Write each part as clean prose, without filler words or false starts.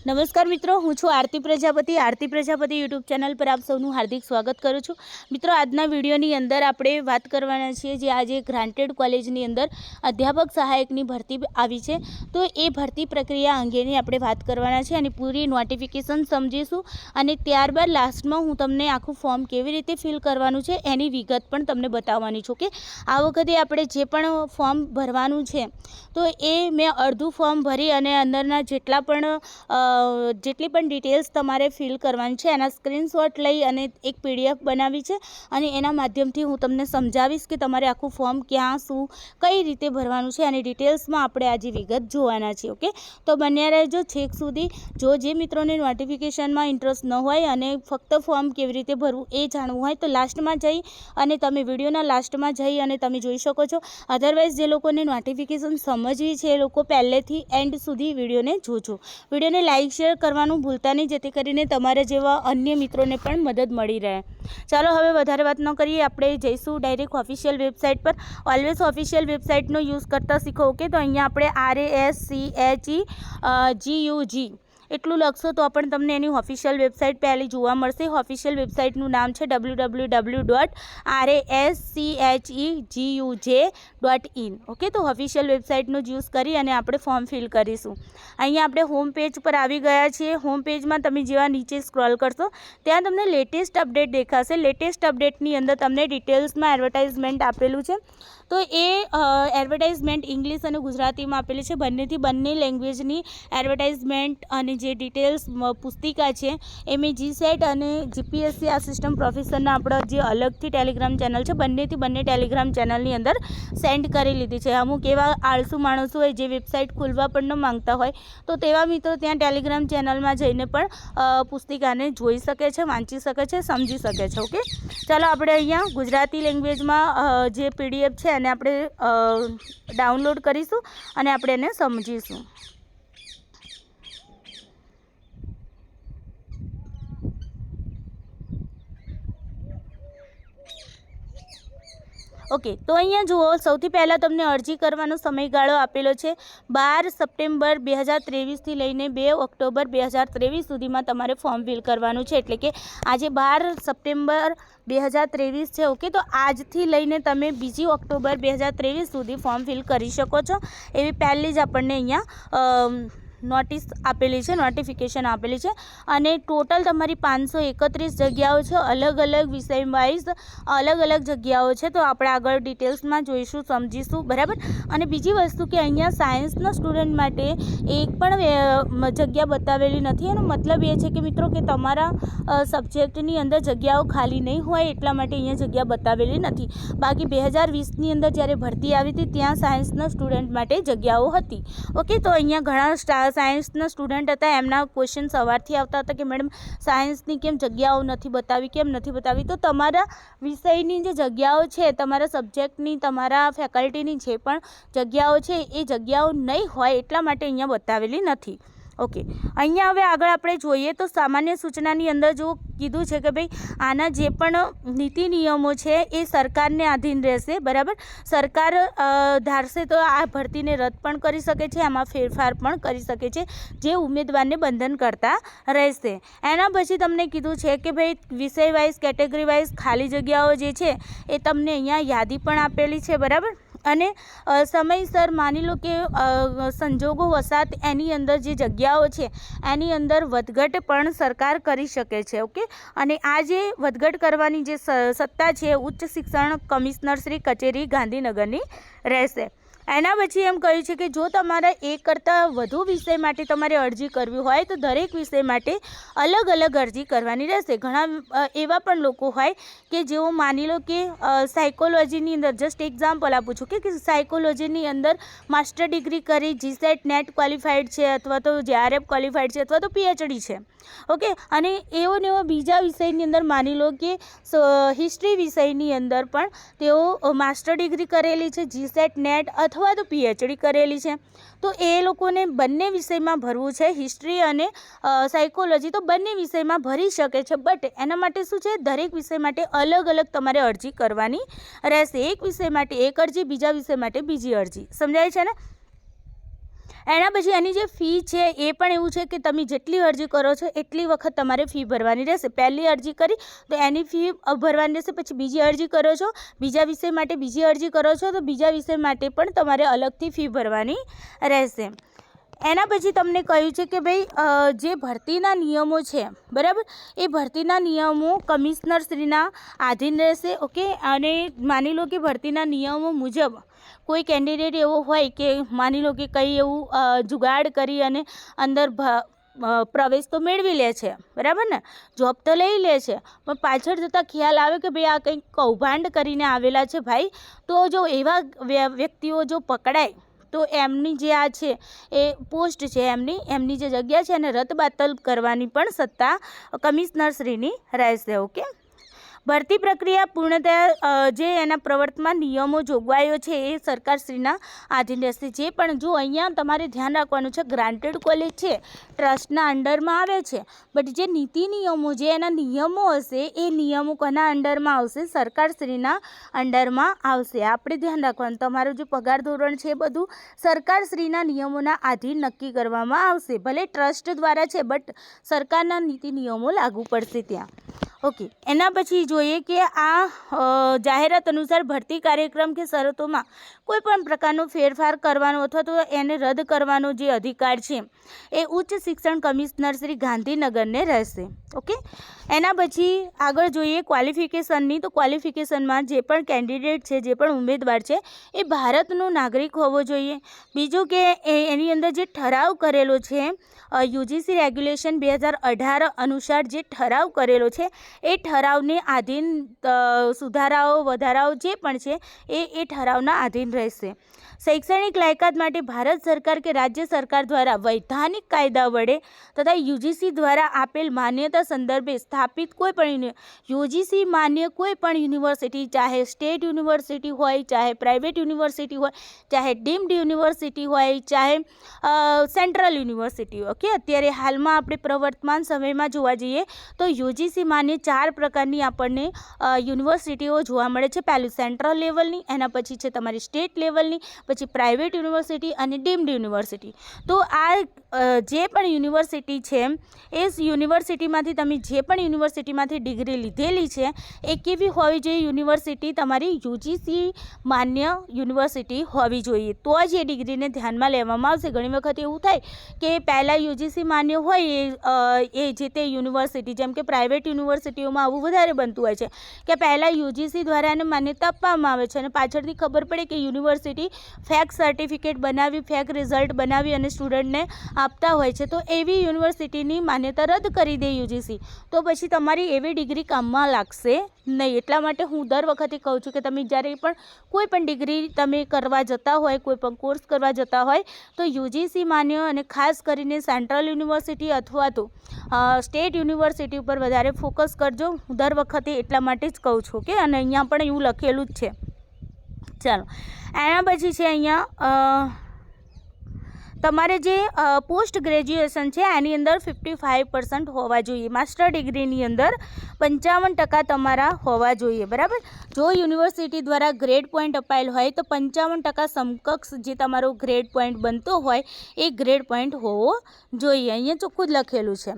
નમસ્કાર મિત્રો, હું છું આરતી પ્રજાપતિ યુટ્યુબ ચેનલ પર આપ સૌનું હાર્દિક સ્વાગત કરું છું। મિત્રો, આજના વિડીયોની અંદર આપણે વાત કરવાના છીએ જે આજે ગ્રાન્ટેડ કોલેજની અંદર અધ્યાપક સહાયકની ભરતી આવી છે, તો એ ભરતી પ્રક્રિયા અંગેની આપણે વાત કરવાના છે અને પૂરી નોટિફિકેશન સમજીશું અને ત્યારબાદ લાસ્ટમાં હું તમને આખું ફોર્મ કેવી રીતે ફિલ કરવાનું છે એની વિગત પણ તમને બતાવવાની છું કે આ વખતે આપણે જે પણ ફોર્મ ભરવાનું છે તો એ મેં અડધું ફોર્મ ભરી અને અંદરના જેટલા પણ જેટલી પણ ડિટેલ્સ તમારે ફિલ કરવાની છે એના સ્ક્રીનશોટ લઈ અને એક PDF બનાવી છે અને એના માધ્યમથી હું તમને સમજાવીશ કે તમારે આખું ફોર્મ ક્યાં શું કઈ રીતે ભરવાનું છે અને ડિટેલ્સમાં આપણે આજે વિગત જોવાના છે। ઓકે, તો બન્યા રહેજો છેક સુધી। જે મિત્રોને નોટિફિકેશનમાં ઇન્ટરેસ્ટ ન હોય અને ફક્ત ફોર્મ કેવી રીતે ભરવું એ જાણવું હોય તો લાસ્ટમાં જઈ અને તમે વિડીયોના લાસ્ટમાં જઈ અને તમે જોઈ શકો છો। અધરવાઇઝ જે લોકોને નોટિફિકેશન સમજવી છે એ લોકો પહેલેથી એન્ડ સુધી વિડીયોને જોજો। વિડીયોને લાઈક શેર કરવાનું ભૂલતા નહીં જેથી કરીને તમારા જેવા અન્ય મિત્રોને પણ મદદ મળી રહે। ચાલો હવે વધારે વાત ન કરીએ, આપણે જઈશું ડાયરેક્ટ ઓફિશિયલ વેબસાઇટ પર। ઓલવેઝ ઓફિશિયલ વેબસાઇટનો યુઝ કરતા શીખો। ઓકે, તો અહીંયા આપણે RASCHEGUG એટલું લખશો તો પણ તમને એની ઓફિશિયલ વેબસાઇટ પહેલી જોવા મળશે। ઓફિશિયલ વેબસાઇટનું નામ છે www.RASCHEGUJ.in। ઓકે, તો ઓફિશિયલ વેબસાઇટનો યુઝ કરી અને આપણે ફોર્મ ફિલ કરીશું। અહીંયા આપણે હોમ પેજ પર આવી ગયા છીએ। હોમ પેજમાં તમે જેવા નીચે સ્ક્રોલ કરશો ત્યાં તમને લેટેસ્ટ અપડેટ દેખાશે। લેટેસ્ટ અપડેટની અંદર તમને ડિટેલ્સમાં એડવર્ટાઇઝમેન્ટ આપેલું છે, તો એ એડવર્ટાઇઝમેન્ટ ઇંગ્લિશ અને ગુજરાતીમાં આપેલી છે। બંનેથી બંને લેંગ્વેજની એડવર્ટાઇઝમેન્ટ અને જે ડિટેલ્સ પુસ્તિકા છે એ મેં GSET અને GPSC આસિસ્ટન્ટ પ્રોફેસરના આપણા જે અલગથી ટેલિગ્રામ ચેનલ છે બંનેથી બંને ટેલિગ્રામ ચેનલની અંદર સેન્ડ કરી લીધી છે। અમુક એવા આળસુ માણસો હોય જે વેબસાઇટ ખોલવા પણ ન માંગતા હોય તો તેવા મિત્રો ત્યાં ટેલિગ્રામ ચેનલમાં જઈને પણ પુસ્તિકાને જોઈ શકે છે, વાંચી શકે છે, સમજી શકે છે। ઓકે, ચાલો આપણે અહીંયા ગુજરાતી લેંગ્વેજમાં જે PDF છે એને આપણે ડાઉનલોડ કરીશું અને આપણે એને સમજીશું। ઓકે, તો અહીંયા જુઓ, સૌથી પહેલાં તમને અરજી કરવાનો સમયગાળો આપેલો છે 12 સપ્ટેમ્બર 2023થી લઈને 2 ઓક્ટોબર 2023 સુધીમાં તમારે ફોર્મ ફિલ કરવાનું છે। એટલે કે આજે 12 સપ્ટેમ્બર 2023 છે। ઓકે, તો આજથી લઈને તમે 2 ઓક્ટોબર 2023 સુધી ફોર્મ ફિલ કરી શકો છો એવી પહેલી જ આપણને અહીંયા નોટિસ આપેલી છે, નોટિફિકેશન આપેલી છે અને ટોટલ તમારી 531 જગ્યાઓ છે। અલગ અલગ વિષય વાઇઝ અલગ અલગ જગ્યાઓ છે, તો આપણે આગળ ડિટેલ્સમાં જોઈશું, સમજીશું, બરાબર। અને બીજી વસ્તુ કે અહીંયા સાયન્સના સ્ટુડન્ટ માટે એક પણ જગ્યા બતાવેલી નથી। એનો મતલબ એ છે કે મિત્રો કે તમારા સબ્જેક્ટની અંદર જગ્યાઓ ખાલી નહીં હોય એટલા માટે અહીંયા જગ્યા બતાવેલી નથી। બાકી 2020ની અંદર જ્યારે ભરતી આવી હતી ત્યાં સાયન્સના સ્ટુડન્ટ માટે જગ્યાઓ હતી। ઓકે, તો અહીંયા ઘણા સાયન્સના સ્ટુડન્ટ હતા, એમના ક્વેશ્ચન સવારથી આવતા હતા કે મેડમ સાયન્સની કેમ જગ્યાઓ નથી બતાવી, કેમ નથી બતાવી? તો તમારા વિષયની જે જગ્યાઓ છે, તમારા સબ્જેક્ટની, તમારા ફેકલ્ટીની જે પણ જગ્યાઓ છે એ જગ્યાઓ નહીં હોય એટલા માટે અહીંયા બતાવેલી નથી। ઓકે, અહીંયા હવે આગળ આપણે જોઈએ તો સામાન્ય સૂચનાની અંદર જો કીધું છે કે ભાઈ આના જે પણ નીતિ નિયમો છે એ સરકારને આધીન રહેશે, બરાબર। સરકાર ધારશે તો આ ભરતીને રદ પણ કરી શકે છે, આમાં ફેરફાર પણ કરી શકે છે, જે ઉમેદવારને બંધન કરતા રહેશે। એના પછી તમને કીધું છે કે ભાઈ વિષય વાઇઝ, કેટેગરી વાઇઝ ખાલી જગ્યાઓ જે છે એ તમને અહીંયા યાદી પણ આપેલી છે, બરાબર। અને સમયસર માની લો કે સંજોગો વસાત એની અંદર જે જગ્યાઓ છે એની અંદર વધઘટ પણ સરકાર કરી શકે છે। ઓકે, અને આ જે વધઘટ કરવાની જે સત્તા છે ઉચ્ચ શિક્ષણ કમિશનર શ્રી કચેરી ગાંધીનગરની રહેશે। એના પછી એમ કહ્યું છે કે જો તમારા એક કરતાં વધુ વિષય માટે તમારે અરજી કરવી હોય તો દરેક વિષય માટે અલગ અલગ અરજી કરવાની રહેશે। ઘણા એવા પણ લોકો હોય કે જેઓ માની લો કે સાયકોલોજીની અંદર, જસ્ટ એક્ઝામ્પલ આપું છું કે સાયકોલોજીની અંદર માસ્ટર ડિગ્રી કરી, GSET નેટ ક્વોલિફાઈડ છે અથવા તો JRF ક્વોલિફાઈડ છે અથવા તો PhD છે। ઓકે, અને એવો ને એવો બીજા વિષયની અંદર માની લો કે હિસ્ટ્રી વિષયની અંદર પણ તેઓ માસ્ટર ડિગ્રી કરેલી છે, GSET નેટ અથવા તો PhD કરેલી છે, તો એ લોકોને બંને વિષયમાં ભરવું છે, હિસ્ટ્રી અને સાયકોલોજી, તો બંને વિષયમાં ભરી શકે છે। બટ એના માટે શું છે, દરેક વિષય માટે અલગ અલગ તમારે અરજી કરવાની રહેશે। એક વિષય માટે એક અરજી, બીજા વિષય માટે બીજી અરજી, સમજાય છે ને? એના પછી એની જે ફી છે એ પણ એવું છે કે તમે જેટલી અરજી કરો છો એટલી વખત તમારે ફી ભરવાની રહેશે. પહેલી અરજી કરી તો એની ફી ભરવાની રહેશે, પછી બીજી અરજી કરો છો બીજા વિષય માટે બીજી અરજી કરો છો તો બીજા વિષય માટે પણ તમારે અલગથી ફી ભરવાની રહેશે. એના પછી તમને કહ્યું છે કે ભાઈ જે ભરતીના નિયમો છે બરાબર, એ ભરતીના નિયમો કમિશનરશ્રીના આધીન રહેશે. ઓકે, અને માની લો કે ભરતીના નિયમો મુજબ કોઈ કેન્ડિડેટ એવો હોય કે માની લો કે કંઈ એવું જુગાડ કરી અને અંદર પ્રવેશ તો મેળવી લે છે બરાબર ને, જોબ તો લઈ લે છે, પણ પાછળ જતાં ખ્યાલ આવે કે ભાઈ આ કંઈક કૌભાંડ કરીને આવેલા છે ભાઈ, તો જો એવા વ્યક્તિઓ જો પકડાય તો એમની જે આ છે એ પોસ્ટ છે એમની જે જગ્યા છે એને રદબાતલ કરવાની પણ સત્તા કમિશનરશ્રીની રહેશે. ઓકે, ભરતી પ્રક્રિયા પૂર્ણતયા જે એના પ્રવર્તમાન નિયમો જોગવાઈઓ છે એ સરકારશ્રીના આધીન રહેશે. જે પણ જો અહીંયા તમારે ધ્યાન રાખવાનું છે, ગ્રાન્ટેડ કોલેજ છે ટ્રસ્ટના અંડરમાં આવે છે, બટ જે નીતિ નિયમો જે એના નિયમો હશે એ નિયમો કોના અંડરમાં આવશે? સરકારશ્રીના અંડરમાં આવશે. આપણે ધ્યાન રાખવાનું, તમારું જે પગાર ધોરણ છે એ બધું સરકારશ્રીના નિયમોના આધીન નક્કી કરવામાં આવશે. ભલે ટ્રસ્ટ દ્વારા છે બટ સરકારના નીતિ નિયમો લાગુ પડશે ત્યાં. ઓકે, એના પછી જોઈએ કે આ જાહેરાત અનુસાર ભરતી કાર્યક્રમ કે શરતોમાં કોઈ પણ પ્રકારનો ફેરફાર કરવાનો અથવા તો એને રદ કરવાનો જે અધિકાર છે એ ઉચ્ચ શિક્ષણ કમિશનર શ્રી ગાંધીનગરને રહેશે. ઓકે, એના પછી આગળ જોઈએ ક્વોલિફિકેશનની. તો ક્વોલિફિકેશનમાં જે પણ કેન્ડિડેટ છે, જે પણ ઉમેદવાર છે એ ભારતનો નાગરિક હોવો જોઈએ. બીજું કે એની અંદર જે ઠરાવ કરેલો છે યુજીસી રેગ્યુલેશન 2018 અનુસાર જે ઠરાવ કરેલો છે એ ઠરાવને આધીન સુધારાઓ વધારાઓ જે પણ છે એ ઠરાવના આધીન રહેશે. શૈક્ષણિક લાયકાત માટે ભારત સરકાર કે રાજ્ય સરકાર દ્વારા વૈધાનિક કાયદા વડે તથા યુજીસી દ્વારા આપેલ માન્યતા સંદર્ભે સ્થાપિત કોઈ પણ યુજીસી માન્ય કોઈ પણ યુનિવર્સિટી, ચાહે સ્ટેટ યુનિવર્સિટી હોય, ચાહે પ્રાઇવેટ યુનિવર્સિટી હોય, ચાહે ડીમ્ડ યુનિવર્સિટી હોય, ચાહે સેન્ટ્રલ યુનિવર્સિટી હોય. ઓકે, અત્યારે હાલમાં આપણે પ્રવર્તમાન સમયમાં જોવા જઈએ તો યુજીસી માન્ય 4 પ્રકારની આપણને યુનિવર્સિટીઓ જોવા મળે છે. પહેલું સેન્ટ્રલ લેવલની, એના પછી છે તમારી સ્ટેટ લેવલની, પછી પ્રાઇવેટ યુનિવર્સિટી અને ડીમ્ડ યુનિવર્સિટી. તો આ જે પણ યુનિવર્સિટી છે એ યુનિવર્સિટીમાંથી તમે જે પણ યુનિવર્સિટીમાંથી ડિગ્રી લીધેલી છે એ કેવી હોવી જોઈએ? યુનિવર્સિટી તમારી યુજીસી માન્ય યુનિવર્સિટી હોવી જોઈએ, તો જ એ ડિગ્રીને ધ્યાનમાં લેવામાં આવશે. ઘણી વખત એવું થાય કે પહેલાં યુજીસી માન્ય હોય એ જે તે યુનિવર્સિટી, જેમ કે પ્રાઇવેટ યુનિવર્સિટીઓમાં આવું વધારે બનતું હોય છે કે પહેલાં યુજીસી દ્વારા એને માન્યતા આપવામાં આવે છે અને પાછળથી ખબર પડે કે યુનિવર્સિટી ફેક સર્ટિફિકેટ બનાવી, ફેક રિઝલ્ટ બનાવી અને સ્ટુડન્ટને આપતા હોય છે. તો એવી યુનિવર્સિટીની માન્યતા રદ કરી દે યુજીસી, તો પછી તમારી એવી ડિગ્રી કામમાં લાગશે નહીં. એટલા માટે હું દર વખતે કહું છું કે તમે જ્યારે પણ કોઈ પણ ડિગ્રી તમે કરવા જતા હોય, કોઈ પણ કોર્સ કરવા જતા હોય તો યુજીસી માન્ય અને ખાસ કરીને સેન્ટ્રલ યુનિવર્સિટી અથવા તો સ્ટેટ યુનિવર્સિટી ઉપર વધારે ફોકસ કરજો. હું દર વખતે એટલા માટે જ કહું છું કે અને અહીંયા પણ એવું લખેલું જ છે. ચાલો, એના પછી છે અહીંયા તમારે જે પોસ્ટ ગ્રેજ્યુએશન છે એની અંદર 55% હોવા જોઈએ. માસ્ટર ડિગ્રીની અંદર 55% તમારા હોવા જોઈએ. બરાબર, જો યુનિવર્સિટી દ્વારા ગ્રેડ પોઈન્ટ અપાયેલ હોય તો 55% સમકક્ષ જે તમારો ગ્રેડ પોઈન્ટ બનતો હોય એ ગ્રેડ પોઈન્ટ હોવો જોઈએ. અહીંયા ચોખ્ખું જ લખેલું છે.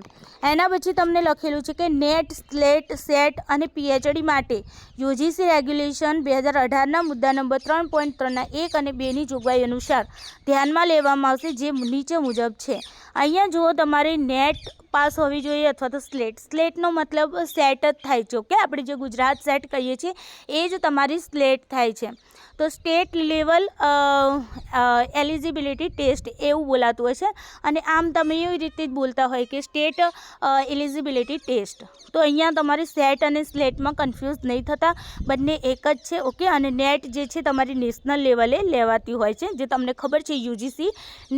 એના પછી તમને લખેલું છે કે નેટ, સ્લેટ, સેટ અને પીએચડી માટે યુજીસી રેગ્યુલેશન 2018ના મુદ્દા નંબર 3.3ના 1 અને 2ની જોગવાઈ અનુસાર ધ્યાનમાં લેવામાં આવશે, જે નીચે મુજબ છે. અહીંયા જુઓ, તમારે નેટ પાસ હોવી જોઈએ અથવા તો સ્લેટનો મતલબ સેટ જ થાય છે. ઓકે, આપણે જે ગુજરાત સેટ કહીએ છીએ એ જ તમારી સ્લેટ થાય છે. તો સ્ટેટ લેવલ એલિજિબિલિટી ટેસ્ટ એવું બોલાતું હોય છે અને આમ તમે એવી રીતે જ બોલતા હોય કે સ્ટેટ એલિજિબિલિટી ટેસ્ટ. તો અહીંયા તમારી સેટ અને સ્લેટમાં કન્ફ્યુઝ નહીં થતા, બંને એક જ છે. ઓકે, અને નેટ જે છે તમારી નેશનલ લેવલે લેવાતી હોય છે, જે તમને ખબર છે યુજીસી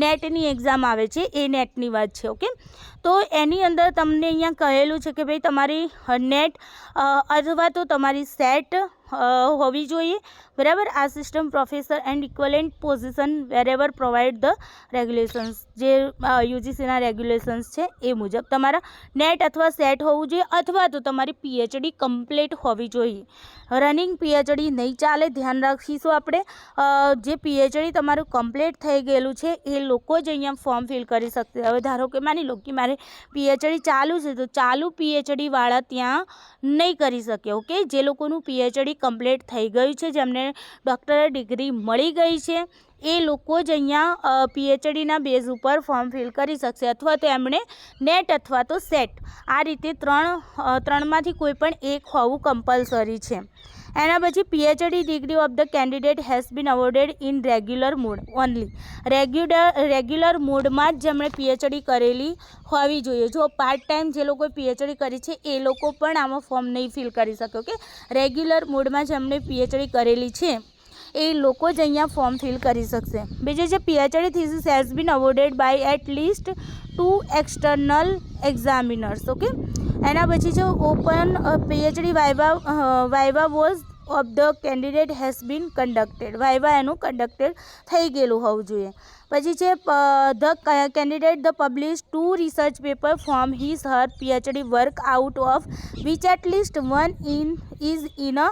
નેટની એક્ઝામ આવે છે એ નેટની વાત છે. ઓકે, તો એની અંદર તમને અહીંયા કહેલું છે કે ભાઈ તમારી નેટ અથવા તો તમારી સેટ હોવી જોઈએ, બરાબર. આ system professor and equivalent position wherever provide the regulations, જે યુજીસીના રેગ્યુલેશન્સ છે એ મુજબ તમારા નેટ અથવા સેટ હોવું જોઈએ, અથવા તો તમારી પીએચડી કમ્પ્લીટ હોવી જોઈએ. રનિંગ પીએચડી નહીં ચાલે, ધ્યાન રાખીશું આપણે. જે પીએચડી તમારું કમ્પ્લીટ થઈ ગયેલું છે એ લોકો જ અહીંયા ફોર્મ ફિલ કરી શકશે. હવે ધારો કે માની લો કે મારે પીએચડી ચાલુ છે, તો ચાલુ પીએચડીવાળા ત્યાં નહીં કરી શકે. ઓકે, જે લોકોનું પીએચડી કમ્પ્લીટ થઈ ગયું છે, જેમને ડૉક્ટરેટ ડિગ્રી મળી ગઈ છે, એ લોકો જ અહીંયા પીએચડીના બેઝ ઉપર ફોર્મ ફિલ કરી શકશે, અથવા તો એમણે નેટ અથવા તો સેટ, આ રીતે ત્રણમાંથી કોઈ પણ એક હોવું કમ્પલસરી છે. એના પછી PhD degree of the candidate has been અવોર્ડેડ in regular mode only. Regular મોડમાં જ જેમણે પીએચડી કરેલી હોવી જોઈએ. જો પાર્ટ ટાઈમ જે લોકોએ પીએચડી કરી છે એ લોકો પણ આમાં ફોર્મ નહીં ફિલ કરી શકે. ઓકે, રેગ્યુલર મોડમાં જેમણે પીએચડી કરેલી છે એ લોકો જ અહીંયા ફોર્મ ફિલ કરી શકશે. બીજી જે PhD thesis has been awarded by at least 2 external examiners. Okay, એના પછી જો open PhD viva was of the candidate has been conducted. Viva એનું કન્ડક્ટેડ થઈ ગયેલું હોવું જોઈએ. પછી છે the candidate the publish 2 research paper from his her PhD work out of which at least 1 is in a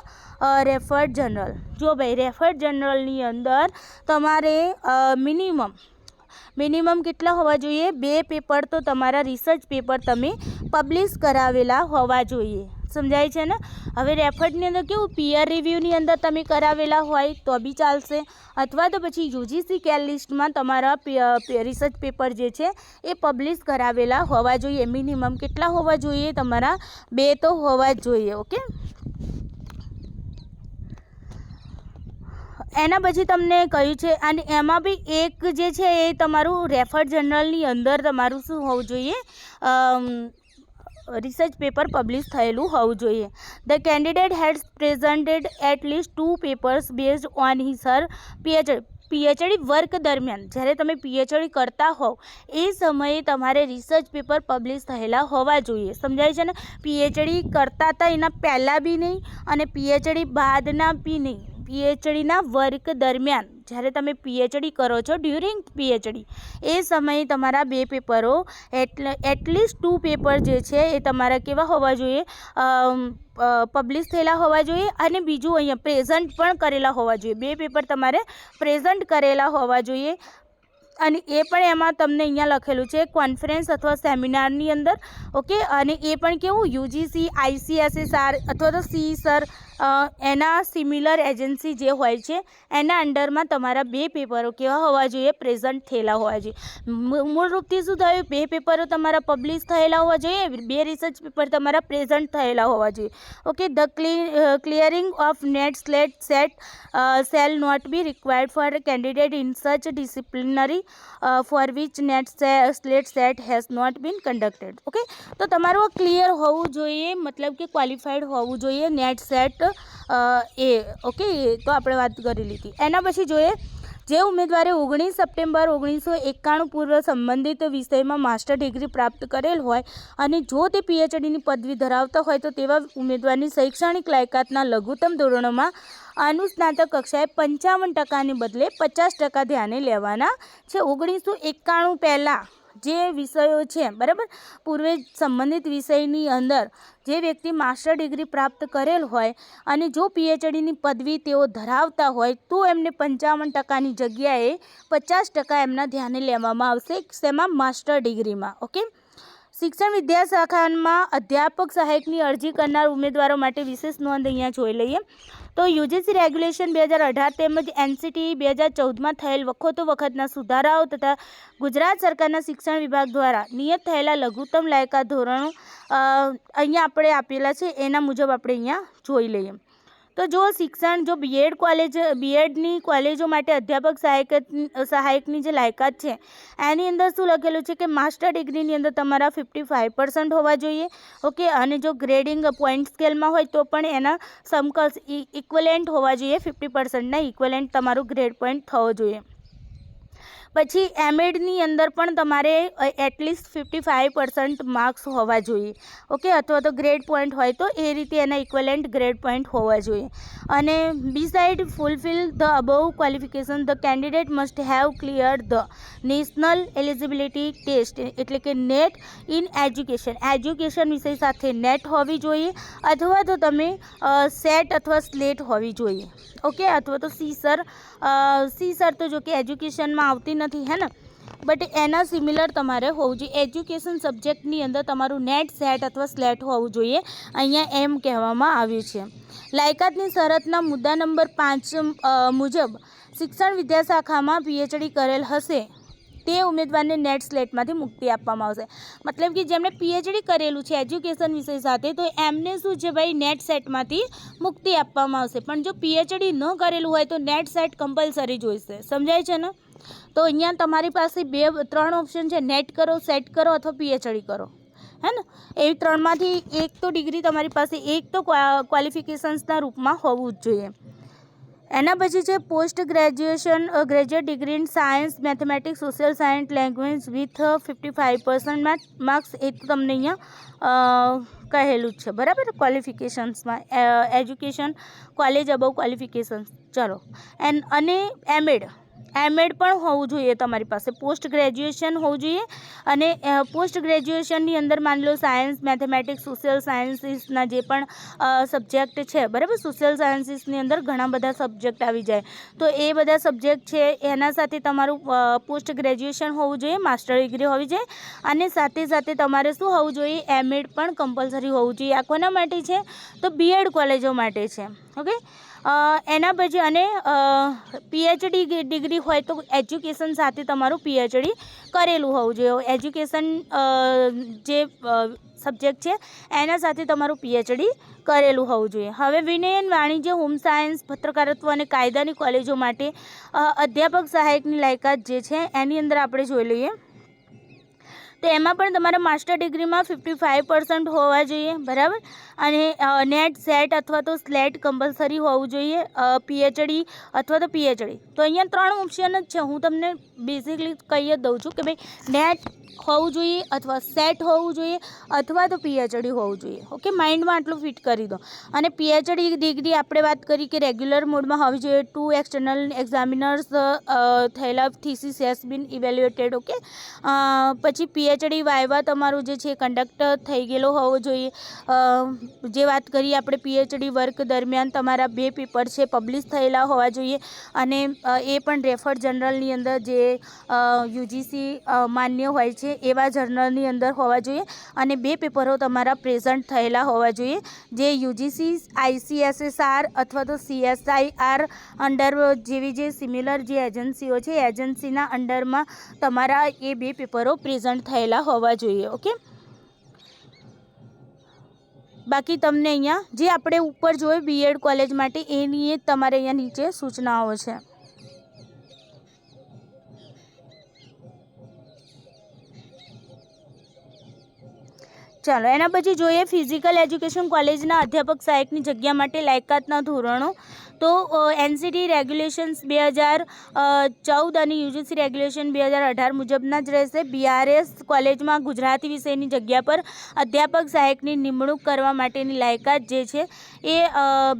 refereed journal. જો ભાઈ રેફર્ડ જર્નલની અંદર તમારે મિનિમમ કેટલા હોવા જોઈએ? 2 પેપર તો તમારા રિસર્ચ પેપર તમે પબ્લિશ કરાવેલા હોવા જોઈએ. સમજાય છે ને? હવે રેફર્ડની અંદર કેવું, પીયર રિવ્યૂની અંદર તમે કરાવેલા હોય તો બી ચાલશે, અથવા તો પછી યુજીસી કેર લિસ્ટમાં તમારા રિસર્ચ પેપર જે છે એ પબ્લિશ કરાવેલા હોવા જોઈએ. મિનિમમ કેટલા હોવા જોઈએ? તમારા 2 તો હોવા જ જોઈએ. ઓકે, એના પછી તમને કહ્યું છે, અને એમાં બી એક જે છે એ તમારું રેફર્ડ જર્નલની અંદર તમારું શું હોવું જોઈએ? રિસર્ચ પેપર પબ્લિશ થયેલું હોવું જોઈએ. The candidate has presented at least 2 papers based on his her PhD work દરમિયાન, જ્યારે તમે પીએચડી કરતા હોવ એ સમયે તમારે રિસર્ચ પેપર પબ્લિશ થયેલા હોવા જોઈએ. સમજાય છે ને? પીએચડી કરતા હતા એના પહેલાં બી નહીં અને પીએચડી બાદના બી નહીં. પીએચડીના વર્ક દરમિયાન, જ્યારે તમે પીએચડી કરો છો ડ્યુરિંગ પીએચડી, એ સમયે તમારા 2 પેપરો એટલીસ્ટ 2 પેપર જે છે એ તમારા કેવા હોવા જોઈએ? પબ્લિશ થયેલા હોવા જોઈએ. અને બીજું અહીંયા પ્રેઝન્ટ પણ કરેલા હોવા જોઈએ. 2 પેપર તમારે પ્રેઝન્ટ કરેલા હોવા જોઈએ. અને એ પણ એમાં તમને અહીંયા લખેલું છે કોન્ફરન્સ અથવા સેમિનારની અંદર. ઓકે, અને એ પણ કેવું, યુજીસી, ICSSR અથવા તો CSIR એના સિમિલર એજન્સી જે હોય છે એના અંડરમાં તમારા 2 પેપરો કેવા હોવા જોઈએ? પ્રેઝન્ટ થયેલા હોવા જોઈએ. મૂળ રૂપથી શું થયું? 2 પેપરો તમારા પબ્લિશ થયેલા હોવા જોઈએ, 2 રિસર્ચ પેપર તમારા પ્રેઝન્ટ થયેલા હોવા જોઈએ. Okay, the clearing of NET SLET SET shall not be required for candidate in such disciplinary for which NET SLET SET has not been conducted. Okay, તો તમારું ક્લિયર હોવું જોઈએ, મતલબ કે ક્વોલિફાઈડ હોવું જોઈએ નેટ સેટ એ. ઓકે, તો આપણે વાત કરી લીધી. એના પછી જોઈએ, જે ઉમેદવારે 19 સપ્ટેમ્બર 1991 પૂર્વ સંબંધિત વિષયમાં માસ્ટર ડિગ્રી પ્રાપ્ત કરેલ હોય અને જો તે પીએચડીની પદવી ધરાવતા હોય તો તેવા ઉમેદવારની શૈક્ષણિક લાયકાતના લઘુત્તમ ધોરણોમાં અનુસ્નાતક કક્ષાએ 55% બદલે 50% ધ્યાને લેવાના છે. 1991 પહેલાં જે વિષયો છે, બરાબર, પૂર્વે સંબંધિત વિષયની અંદર જે વ્યક્તિ માસ્ટર ડિગ્રી પ્રાપ્ત કરેલ હોય અને જો પીએચડીની પદવી તેઓ ધરાવતા હોય તો એમને 55%ની જગ્યાએ 50% એમના ધ્યાને લેવામાં આવશે. શેમાં? માસ્ટર ડિગ્રીમાં. ઓકે, શિક્ષણ વિદ્યાશાખામાં અધ્યાપક સહાયકની અરજી કરનાર ઉમેદવારો માટે વિશેષ નોંધ અહીંયા જોઈ લઈએ. તો યુજીસી રેગ્યુલેશન 2018 તેમજ NCTE 2014માં થયેલ વખતના સુધારાઓ તથા ગુજરાત સરકારના શિક્ષણ વિભાગ દ્વારા નિયત થયેલા લઘુત્તમ લાયકાત ધોરણો અહીંયા આપણે આપેલા છે, એના મુજબ આપણે અહીંયા જોઈ લઈએ. તો જો શિક્ષણ, જો બીએડની કોલેજો માટે અધ્યાપક સહાયકની જે લાયકાત છે એની અંદર શું લખેલું છે કે માસ્ટર ડિગ્રીની અંદર તમારા 55% હોવા જોઈએ. ઓકે, અને જો ગ્રેડિંગ પોઈન્ટ સ્કેલમાં હોય તો પણ એના સમકક્ષ ઇક્વલેન્ટ હોવા જોઈએ. 50%ના ઇક્વલેન્ટ તમારું ગ્રેડ પોઈન્ટ થવો જોઈએ. પછી એમએડની અંદર પણ તમારે એટલીસ્ટ 55% માર્ક્સ હોવા જોઈએ, ઓકે, અથવા તો ગ્રેડ પોઈન્ટ હોય તો એ રીતે એના ઇક્વલેન્ટ ગ્રેડ પોઈન્ટ હોવા જોઈએ. અને beside fulfil the above qualification the candidate must have clear the national eligibility test, એટલે કે નેટ ઇન એજ્યુકેશન વિષય સાથે નેટ હોવી જોઈએ, અથવા તો તમે સેટ અથવા સ્લેટ હોવી જોઈએ, ઓકે, અથવા તો સીસર તો જો કે એજ્યુકેશનમાં આવતી નથી, હે ને, બટ એના સિમિલર તમારે હોવું જોઈએ. એજ્યુકેશન સબ્જેક્ટની અંદર તમારું નેટ, સેટ અથવા સ્લેટ હોવું જોઈએ, અહીંયા એમ કહેવામાં આવ્યું છે. લાયકાતની શરતના મુદ્દા નંબર 5 મુજબ શિક્ષણ વિદ્યાશાખામાં પીએચડી કરેલ હશે તે ઉમેદવારને નેટ સ્લેટમાંથી મુક્તિ આપવામાં આવશે. મતલબ કે જેમણે પીએચડી કરેલું છે એજ્યુકેશન વિષય સાથે, તો એમને શું છે ભાઈ, નેટ સેટમાંથી મુક્તિ આપવામાં આવશે. પણ જો પીએચડી ન કરેલું હોય તો નેટ સેટ કમ્પલસરી જોઈશે. સમજાય છે ને? તો અહીંયા તમારી પાસે 3 ઓપ્શન છે, નેટ કરો, સેટ કરો અથવા પીએચડી કરો, હે ને. એ 3માંથી એક તો ડિગ્રી તમારી પાસે, એક તો ક્વોલિફિકેશન્સના રૂપમાં હોવું જ જોઈએ. એના પછી છે post graduation graduate degree in science, mathematics, social science, language with 55% marks. એ તો તમને અહીંયા કહેલું જ છે, બરાબર. ક્વોલિફિકેશન્સમાં એજ્યુકેશન, કોલેજ અબવ ક્વોલિફિકેશન્સ. ચલો, અને એમએડ પણ હોવું જોઈએ તમારી પાસે, પોસ્ટ ગ્રેજ્યુએશન હોવું જોઈએ. અને પોસ્ટ ગ્રેજ્યુએશનની અંદર માની લો સાયન્સ, મેથેમેટિક્સ, સોશિયલ સાયન્સીસના જે પણ સબ્જેક્ટ છે, બરાબર. સોશિયલ સાયન્સીસની અંદર ઘણા બધા સબ્જેક્ટ આવી જાય, તો એ બધા સબ્જેક્ટ છે એના સાથે તમારું પોસ્ટ ગ્રેજ્યુએશન હોવું જોઈએ, માસ્ટર ડિગ્રી હોવી જોઈએ. અને સાથે સાથે તમારે શું હોવું જોઈએ, એમએડ પણ કમ્પલસરી હોવું જોઈએ. આ કોના માટે છે? તો બીએડ કોલેજો માટે છે, ઓકે. એના પછી અને પીએચડી ડિગ્રી હોય તો એજ્યુકેશન સાથે તમારું પીએચડી કરેલું હોવું જોઈએ. એજ્યુકેશન જે સબ્જેક્ટ છે એના સાથે તમારું પીએચડી કરેલું હોવું જોઈએ. હવે વિનયન, વાણિજ્ય, હોમ સાયન્સ, પત્રકારત્વ અને કાયદાની કોલેજો માટે અધ્યાપક સહાયકની લાયકાત જે છે એની અંદર આપણે જોઈ લઈએ. તો એમાં પણ તમારા માસ્ટર ડિગ્રીમાં 55% હોવા જોઈએ, બરાબર. અને નેટ, સેટ અથવા તો સ્લેટ કમ્પલસરી હોવું જોઈએ, પીએચડી અથવા તો પીએચડી. તો અહીંયા 3 ઓપ્શન જ છે. હું તમને બેઝિકલી કહી જ દઉં છું કે ભાઈ નેટ હોવું જોઈએ, અથવા સેટ હોવું જોઈએ, અથવા તો પીએચડી હોવું જોઈએ, ઓકે. માઇન્ડમાં આટલું ફિટ કરી દો. અને પીએચડી ડિગ્રી આપણે વાત કરી કે રેગ્યુલર મોડમાં હોવી જોઈએ. 2 એક્સટર્નલ એક્ઝામિનર્સ થયેલા, thesis has bin evaluated, okay. પછી પીએચડી વાયવા તમારું જે છે કન્ડક્ટ થઈ ગયેલો હોવો જોઈએ. જે વાત કરીએ આપણે પીએચડી વર્ક દરમિયાન તમારા 2 પેપર છે પબ્લિશ થયેલા હોવા જોઈએ. અને એ પણ રેફર જર્નલની અંદર જે યુજીસી માન્ય હોય છે એવા જર્નલની અંદર હોવા જોઈએ. અને 2 પેપરો તમારા પ્રેઝન્ટ થયેલા હોવા જોઈએ, જે યુજીસી, ICSSR અથવા તો CSIR અંડર જેવી જે સિમિલર જે એજન્સીઓ છે એજન્સીના અંડરમાં તમારા એ 2 પેપરો પ્રેઝન્ટ થયેલા હોવા જોઈએ, ઓકે. બાકી તમને અહીંયા જે આપણે ઉપર જોઈએ બીએડ કોલેજ માટે એની એ તમારે અહીંયા નીચે સૂચનાઓ છે. ચાલો, એના પછી જોઈએ ફિઝિકલ એજ્યુકેશન કોલેજના અધ્યાપક સહાયકની જગ્યા માટે લાયકાતના ધોરણો. તો એનસીટી રેગ્યુલેશન્સ 2014 અને યુજીસી રેગ્યુલેશન 2018 મુજબના જ રહેશે. બીઆરએસ કોલેજમાં ગુજરાતી વિષયની જગ્યા પર અધ્યાપક સહાયકની નિમણૂક કરવા માટેની લાયકાત જે છે એ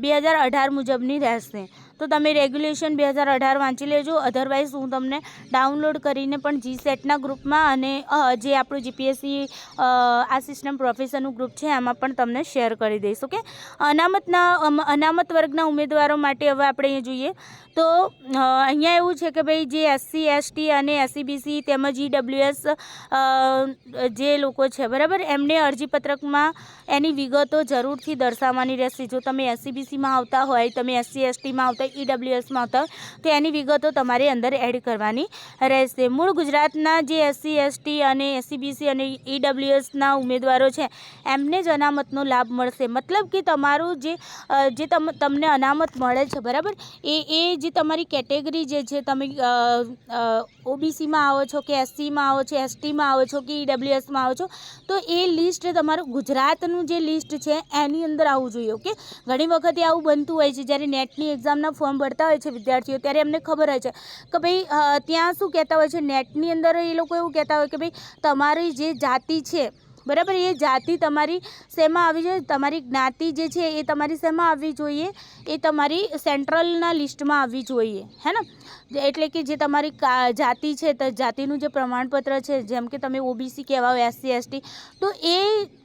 2018 મુજબની રહેશે. તો તમે રેગ્યુલેશન 2018 વાંચી લેજો. અધરવાઇઝ હું તમને ડાઉનલોડ કરીને પણ જીસેટના ગ્રુપમાં અને જે આપણું જીપીએસસી આસિસ્ટન્ટ પ્રોફેસરનું ગ્રુપ છે એમાં પણ તમને શેર કરી દઈશ, ઓકે. અનામત વર્ગના ઉમેદવારો માટે હવે આપણે અહીંયા જોઈએ તો અહીંયા એવું છે કે ભાઈ જે SC ST અને SCBC તેમજ EWS જે લોકો છે, બરાબર, એમને અરજીપત્રકમાં એની વિગતો જરૂરથી દર્શાવવાની રહેશે. જો તમે SCBCમાં આવતા હોય, તમે SC STમાં આવતા હોય, EWSમાં આવતા હોય તો એની વિગતો તમારે અંદર એડ કરવાની રહેશે. મૂળ ગુજરાતના જે SC ST અને SCBC અને EWSના ઉમેદવારો છે એમને જ અનામતનો લાભ મળશે. મતલબ કે તમારું જે તમને અનામત મળે છે, બરાબર, એ જે તમારી કેટેગરી જે છે, તમે OBCમાં આવો છો કે SCમાં આવો છો, STમાં આવો છો કે EWSમાં આવો છો, તો એ લિસ્ટ તમારું ગુજરાતનું જે લિસ્ટ છે એની અંદર આવવું જોઈએ, ઓકે. ઘણી વખતે આવું બનતું હોય છે જ્યારે નેટની એક્ઝામના ફોર્મ ભરતા હોય છે વિદ્યાર્થીઓ, ત્યારે એમને ખબર હોય છે કે ભાઈ ત્યાં શું કહેતા હોય છે, નેટની અંદર એ લોકો એવું કહેતા હોય કે ભાઈ તમારી જે જાતિ છે બરાબર, એ જાતિ તમારી શેમાં આવી જોઈએ, તમારી જ્ઞાતિ જે છે એ તમારી શેમાં આવવી જોઈએ, એ તમારી સેન્ટ્રલના લિસ્ટમાં આવવી જોઈએ, હે ને. એટલે કે જે તમારી જાતિ છે, તો જાતિનું જે પ્રમાણપત્ર છે, જેમ કે તમે ઓબીસી કહેવાઓ, એસસી એસટી, તો એ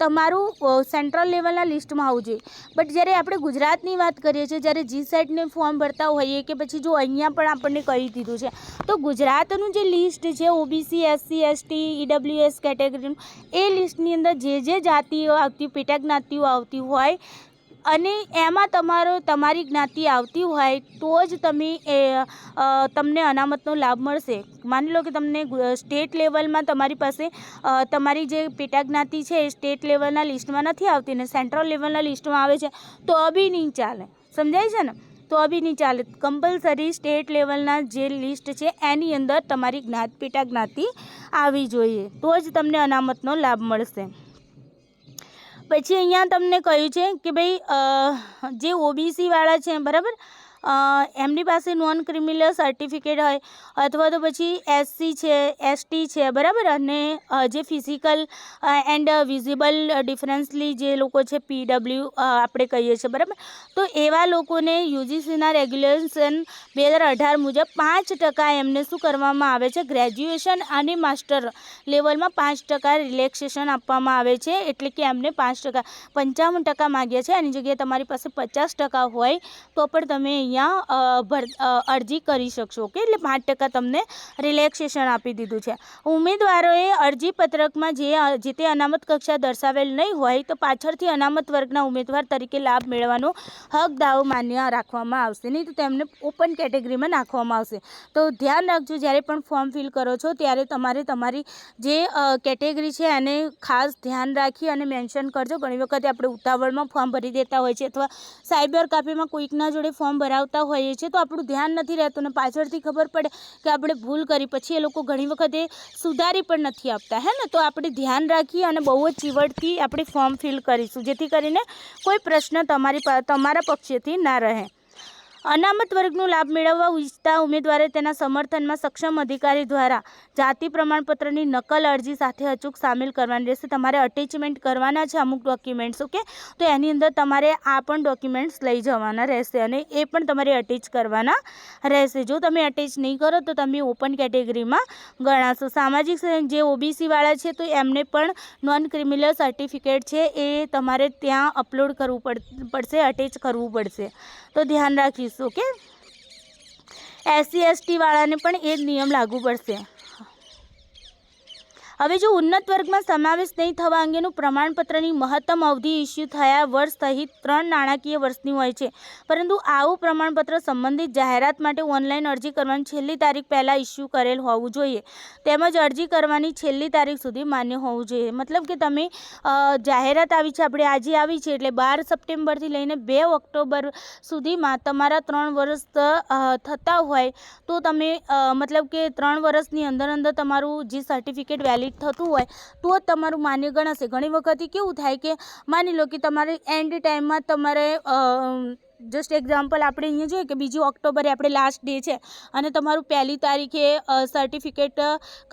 તમારું સેન્ટ્રલ લેવલના લિસ્ટમાં આવવું જોઈએ. બટ જ્યારે આપણે ગુજરાતની વાત કરીએ છીએ, જ્યારે GSETને ફોર્મ ભરતા હોઈએ કે પછી જો અહીંયા પણ આપણને કહી દીધું છે, તો ગુજરાતનું જે લિસ્ટ છે ઓબીસી, એસસી એસટી, ઈડબ્લ્યુએસ કેટેગરીનું, એ લિસ્ટની અંદર જે જાતિઓ આવતી, પેટા જ્ઞાતિઓ આવતી હોય અને એમાં તમારી જ્ઞાતિ આવતી હોય તો જ તમને અનામતનો લાભ મળશે. માની લો કે તમને સ્ટેટ લેવલમાં તમારી પાસે તમારી જે પેટા જ્ઞાતિ છે એ સ્ટેટ લેવલના લિસ્ટમાં નથી આવતી ને સેન્ટ્રલ લેવલના લિસ્ટમાં આવે છે, તો બી નહીં ચાલે. સમજાય છે ને? તો બી નહીં ચાલે. કમ્પલસરી સ્ટેટ લેવલના જે લિસ્ટ છે એની અંદર તમારી પેટા જ્ઞાતિ આવી જોઈએ, તો જ તમને અનામતનો લાભ મળશે. પછી અહીંયા તમને કહ્યું છે કે ભાઈ જે ઓબીસી વાળા છે બરાબર, એમની પાસે નોન ક્રિમિનલ સર્ટિફિકેટ હોય અથવા તો પછી એસસી છે, એસટી છે બરાબર, અને જે ફિઝિકલ એન્ડ વિઝિબલ ડિફરન્સલી જે લોકો છે પીડબ્લ્યુ આપણે કહીએ છીએ બરાબર, તો એવા લોકોને યુજીસીના રેગ્યુલેશન 2018 મુજબ 5% એમને શું કરવામાં આવે છે, ગ્રેજ્યુએશન અને માસ્ટર લેવલમાં 5% રિલેક્સેશન આપવામાં આવે છે. એટલે કે એમને 5%, 55% માગ્યા છે, એની જગ્યાએ તમારી પાસે 50% હોય તો પણ તમે અહીંયા અરજી કરી શકશો. ઓકે, એટલે 5% તમને રિલેક્સેશન આપી દીધું છે. ઉમેદવારોએ અરજીપત્રકમાં જે તે અનામત કક્ષા દર્શાવેલ નહીં હોય તો પાછળથી અનામત વર્ગના ઉમેદવાર તરીકે લાભ મેળવવાનો હક દાવો માન્ય રાખવામાં આવશે નહીં, તો તેમને ઓપન કેટેગરીમાં નાખવામાં આવશે. તો ધ્યાન રાખજો, જ્યારે પણ ફોર્મ ફિલ કરો છો ત્યારે તમારે તમારી જે કેટેગરી છે એને ખાસ ધ્યાન રાખી અને મેન્શન કરજો. ઘણી વખતે આપણે ઉતાવળમાં ફોર્મ ભરી દેતા હોય છે અથવા સાયબર કાફેમાં કોઈકના જોડે ફોર્મ ભરાવતા હોઈએ છીએ તો આપણું ધ્યાન નથી રહેતું ને પાછળથી ખબર પડે કે આપણે ભૂલ કરી, પછી એ લોકો ઘણી વખતે સુધારી પણ નથી આપતા, હે ને. તો આપણે ધ્યાન રાખી અને બહુ જ ચીવટથી આપણે ફોર્મ ફિલ કરીશું, જેથી કરીને કોઈ પ્રશ્ન તમારા પક્ષેથી ના રહે. અનામત વર્ગનો લાભ મેળવવા ઈચ્છતા ઉમેદવારે તેના સમર્થનમાં સક્ષમ અધિકારી દ્વારા જાતિ પ્રમાણપત્રની નકલ અરજી સાથે અચૂક સામેલ કરવાની રહેશે. તમારે અટેચમેન્ટ કરવાના છે અમુક ડોક્યુમેન્ટ્સ, ઓકે, તો એની અંદર તમારે આ પણ ડોક્યુમેન્ટ્સ લઈ જવાના રહેશે અને એ પણ તમારે અટેચ કરવાના રહેશે. જો તમે અટેચ નહીં કરો તો તમે ઓપન કેટેગરીમાં ગણાશો. સામાજિક જે ઓબીસી વાળા છે તો એમને પણ નોન ક્રિમિનલ સર્ટિફિકેટ છે એ તમારે ત્યાં અપલોડ કરવું પડશે, અટેચ કરવું પડશે, તો ધ્યાન રાખીશું. ઓકે, એસસી એસટી વાળાને પણ એ જ નિયમ લાગુ પડશે. હવે જો ઉન્નત વર્ગમાં સમાવેશ નહીં થવા અંગેનું પ્રમાણપત્રની મહત્તમ અવધિ ઇસ્યુ થયા વર્ષ સહિત 3 નાણાકીય વર્ષની હોય છે, પરંતુ આવું પ્રમાણપત્ર સંબંધિત જાહેરાત માટે ઓનલાઈન અરજી કરવાની છેલ્લી તારીખ પહેલાં ઇસ્યુ કરેલ હોવું જોઈએ, તેમજ અરજી કરવાની છેલ્લી તારીખ સુધી માન્ય હોવું જોઈએ. મતલબ કે તમે જાહેરાત આવી છે, આપણે આજે આવી છે, એટલે 12 સપ્ટેમ્બરથી લઈને 2 ઓક્ટોબર સુધીમાં તમારા 3 વર્ષ થતા હોય તો તમે મતલબ કે 3 વર્ષની અંદર તમારું જે સર્ટિફિકેટ વેલિડ થતું હોય તો જ તમારું માન્ય ગણાશે. ઘણી વખત કેવું થાય કે માની લો કે તમારે એન્ડ ટાઈમમાં તમારે જસ્ટ એક્ઝામ્પલ આપણે અહીંયા જોઈએ કે 2 ઓક્ટોબરે આપણે લાસ્ટ ડે છે અને તમારું 1લી તારીખે સર્ટિફિકેટ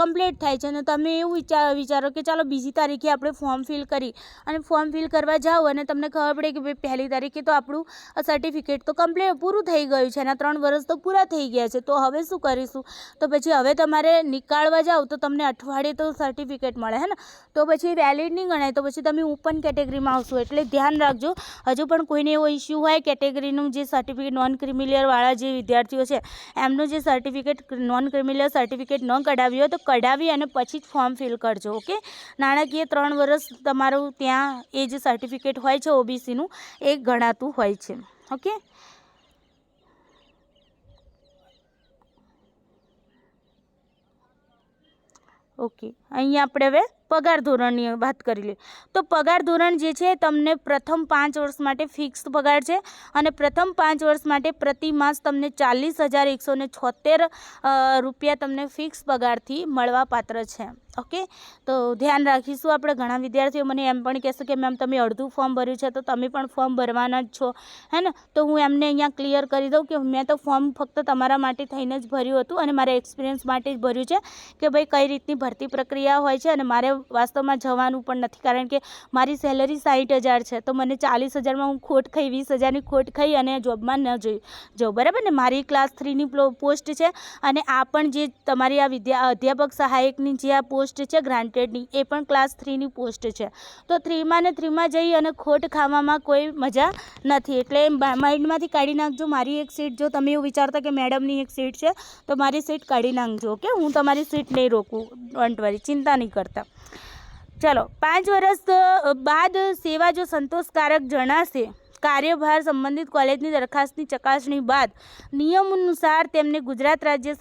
કમ્પ્લીટ થાય છે અને તમે એવું વિચારો કે ચાલો 2જી તારીખે આપણે ફોર્મ ફિલ કરી અને ફોર્મ ફિલ કરવા જાઓ અને તમને ખબર પડે કે ભાઈ 1લી તારીખે તો આપણું સર્ટિફિકેટ તો કમ્પ્લીટ પૂરું થઈ ગયું છે અને 3 વર્ષ તો પૂરા થઈ ગયા છે, તો હવે શું કરીશું? તો પછી હવે તમારે નીકાળવા જાઓ તો તમને અઠવાડિયે તો સર્ટિફિકેટ મળે, હે ને, તો પછી વેલિડ નહીં ગણાય, તો પછી તમે ઓપન કેટેગરીમાં આવશો. એટલે ધ્યાન રાખજો, હજુ પણ કોઈને એવો ઇસ્યુ હોય કેટેગરીનું જે સર્ટિફિકેટ નોન ક્રિમિનલ વાળા જે વિદ્યાર્થીઓ છે એમનું જે સર્ટિફિકેટ નોન ક્રિમિનલ સર્ટિફિકેટ ન કઢાવ્યું હોય તો કઢાવી અને પછી જ ફોર્મ ફિલ કરજો. ઓકે, નાણાકીય 3 વર્ષ તમારું ત્યાં એ જે સર્ટિફિકેટ હોય છે ઓબીસીનું એ ગણાતું હોય છે. ઓકે, અહીંયા આપણે હવે પગાર ધોરણની વાત કરી લઈએ તો પગાર ધોરણ જે છે તમને પ્રથમ 5 વર્ષ માટે ફિક્સ પગાર છે અને પ્રથમ 5 વર્ષ માટે પ્રતિ માસ તમને 40,176 રૂપિયા તમને ફિક્સ પગારથી મળવાપાત્ર છે. ઓકે, તો ધ્યાન રાખીશું આપણે. ઘણા વિદ્યાર્થીઓ મને એમ પણ કહેશે કે મેમ તમે અડધું ફોર્મ ભર્યું છે તો તમે પણ ફોર્મ ભરવાના જ છો, હે ને? તો હું એમને અહીંયા ક્લિયર કરી દઉં કે મેં તો ફોર્મ ફક્ત તમારા માટે થઈને જ ભર્યું હતું અને મારા એક્સપિરિયન્સ માટે જ ભર્યું છે કે ભાઈ કઈ રીતની ભરતી પ્રક્રિયા હોય છે અને મારે વાસ્તવમાં જવાનું પણ નથી, કારણ કે મારી સેલરી 60,000 છે તો મને 40,000માં હું ખોટ ખાઈ 20,000ની ખોટ ખાઈ અને જોબમાં ન જવું, બરાબર ને? મારી ક્લાસ 3ની પોસ્ટ છે અને આ પણ જે તમારી આ અધ્યાપક સહાયકની જે આ પોસ્ટ છે ગ્રાન્ટેડની એ પણ ક્લાસ 3ની પોસ્ટ છે. તો 3માં ને 3માં જઈ અને ખોટ ખાવામાં કોઈ મજા નથી, એટલે માઇન્ડમાંથી કાઢી નાખજો. મારી એક સીટ, જો તમે એવું વિચારતા કે મેડમની એક સીટ છે તો મારી સીટ કાઢી નાખજો. ઓકે, હું તમારી સીટ નહીં રોકું, ડોન્ટ વરી, ચિંતા નહીં કરતા. ચલો, 5 વર્ષ બાદ સેવા જો સંતોષકારક જણાશે, કાર્યભાર સંબંધિત કોલેજની દરખાસ્તની ચકાસણી બાદ નિયમ અનુસાર તેમને ગુજરાત રાજ્ય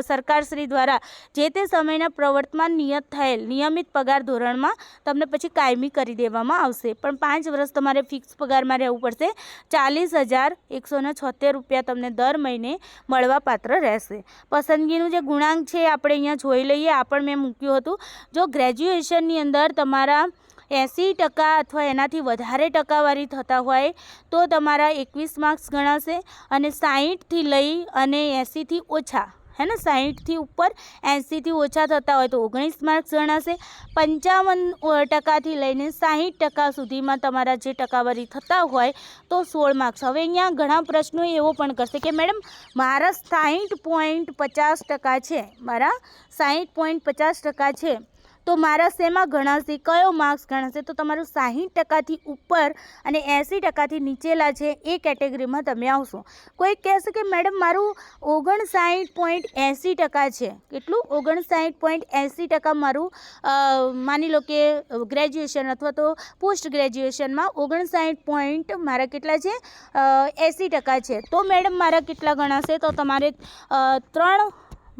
સરકારશ્રી દ્વારા જે તે સમયના પ્રવર્તમાન નિયત થયેલ નિયમિત પગાર ધોરણમાં તમને પછી કાયમી કરી દેવામાં આવશે. પણ 5 વર્ષ તમારે ફિક્સ પગારમાં રહેવું પડશે. 40,176 રૂપિયા તમને દર મહિને મળવાપાત્ર રહેશે. પસંદગીનું જે ગુણાંક છે આપણે અહીંયા જોઈ લઈએ. આ પણ મેં મૂક્યું હતું. જો ગ્રેજ્યુએશનની અંદર તમારા 80% અથવા એનાથી વધારે ટકાવારી થતા હોય તો તમારા 21 માર્ક્સ ગણાશે અને 60થી લઈ અને 80થી ઓછા, હે ને? 60થી ઉપર 80થી ઓછા થતા હોય તો 19 માર્ક્સ ગણાશે. 55% લઈને 60% સુધીમાં તમારા જે ટકાવારી થતા હોય તો 16 માર્ક્સ. હવે અહીંયા ઘણા પ્રશ્નો એવો પણ કરશે કે મેડમ મારા 60.50% છે, મારા 60.50% છે તો મારા શેમાં ગણાશે, કયો માર્ક્સ ગણાશે? તો તમારું 60%થી ઉપર અને 80%થી નીચેલા છે એ કેટેગરીમાં તમે આવશો. કોઈ કહેશે કે મેડમ મારું 59.80% છે. કેટલું? 59.80% મારું માની લો કે ગ્રેજ્યુએશન અથવા તો પોસ્ટ ગ્રેજ્યુએશનમાં 59 મારા કેટલા છે? 80% છે. તો મેડમ મારા કેટલા ગણાશે? તો તમારે 3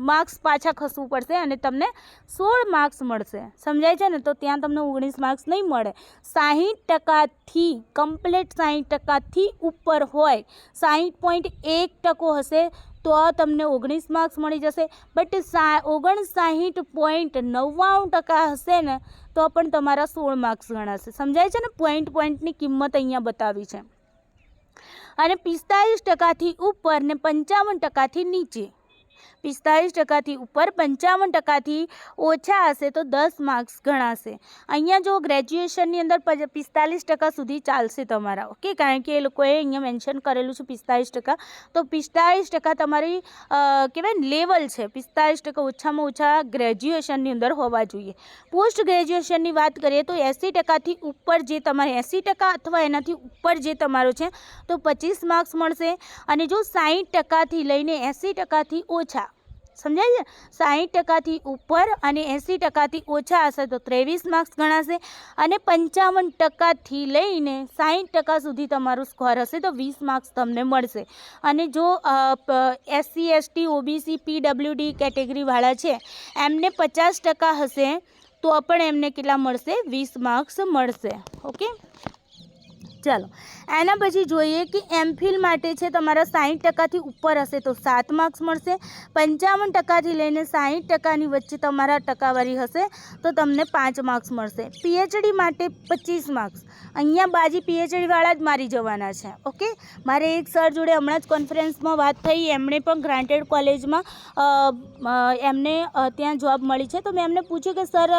માર્ક્સ પાછા ખસવું પડશે અને તમને 16 માર્ક્સ મળશે. સમજાય છે ને? તો ત્યાં તમને 19 માર્ક્સ નહીં મળે. 60%થી કમ્પ્લીટ 60%થી ઉપર હોય, 60.1% હશે તો તમને 19 માર્ક્સ મળી જશે. બટ 59.99% હશે ને તો પણ તમારા 16 માર્ક્સ ગણાશે. સમજાય છે ને? પોઈન્ટની કિંમત અહીંયા બતાવી છે. અને 45%થી ઉપર ને 55%થી નીચે, 45%થી ઉપર 55%થી ઓછા હશે તો 10 માર્ક્સ ગણાશે. અહીંયા જો ગ્રેજ્યુએશનની અંદર 45% સુધી ચાલશે તમારા. ઓકે, કારણ કે એ લોકોએ અહીંયા મેન્શન કરેલું છે 45%. તો 45% તમારી કહેવાય લેવલ છે. 45% ઓછામાં ઓછા ગ્રેજ્યુએશનની અંદર હોવા જોઈએ. પોસ્ટ ગ્રેજ્યુએશનની વાત કરીએ તો 80%થી ઉપર જે તમારે 80% અથવા એનાથી ઉપર જે તમારો છે તો 25 માર્ક્સ મળશે. અને જો 60%થી લઈને 80%થી ઓછા, સમજાય છે? 60%થી ઉપર અને 80%થી ઓછા હશે તો 23 માર્ક્સ ગણાશે. અને 55%થી લઈને 60% સુધી તમારું સ્કોર હશે તો 20 માર્ક્સ તમને મળશે. અને જો SC ST OBC PWD કેટેગરીવાળા છે એમને 50% હશે તો પણ એમને કેટલા મળશે? 20 માર્ક્સ મળશે. ઓકે, ચાલો એના પછી જોઈએ કે એમફિલ માટે છે તમારા 60%થી ઉપર હશે તો 7 માર્ક્સ મળશે. 55%થી લઈને 60%ની વચ્ચે તમારા ટકાવારી હશે તો તમને 5 માર્ક્સ મળશે. PhD માટે 25 માર્ક્સ. અહીંયા બાજી PhD વાળા જ મારી જવાના છે. ઓકે, મારે એક સર જોડે હમણાં જ કોન્ફરન્સમાં વાત થઈ, એમણે પણ ગ્રાન્ટેડ કોલેજમાં એમને ત્યાં જોબ મળી છે. તો મેં એમને પૂછ્યું કે સર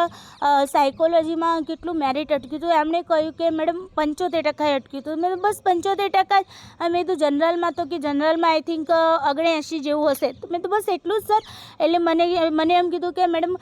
સાયકોલોજીમાં કેટલું મેરિટ અટક્યું? તો એમણે કહ્યું કે મેડમ 75% અટક્યું હતું. મેં બસ 75%? મેં તો જનરલમાં તો કે જનરલમાં આઈ થિંક 79 જેવું હશે. તો મેં તો બસ એટલું જ સર. એટલે મને એમ કીધું કે મેડમ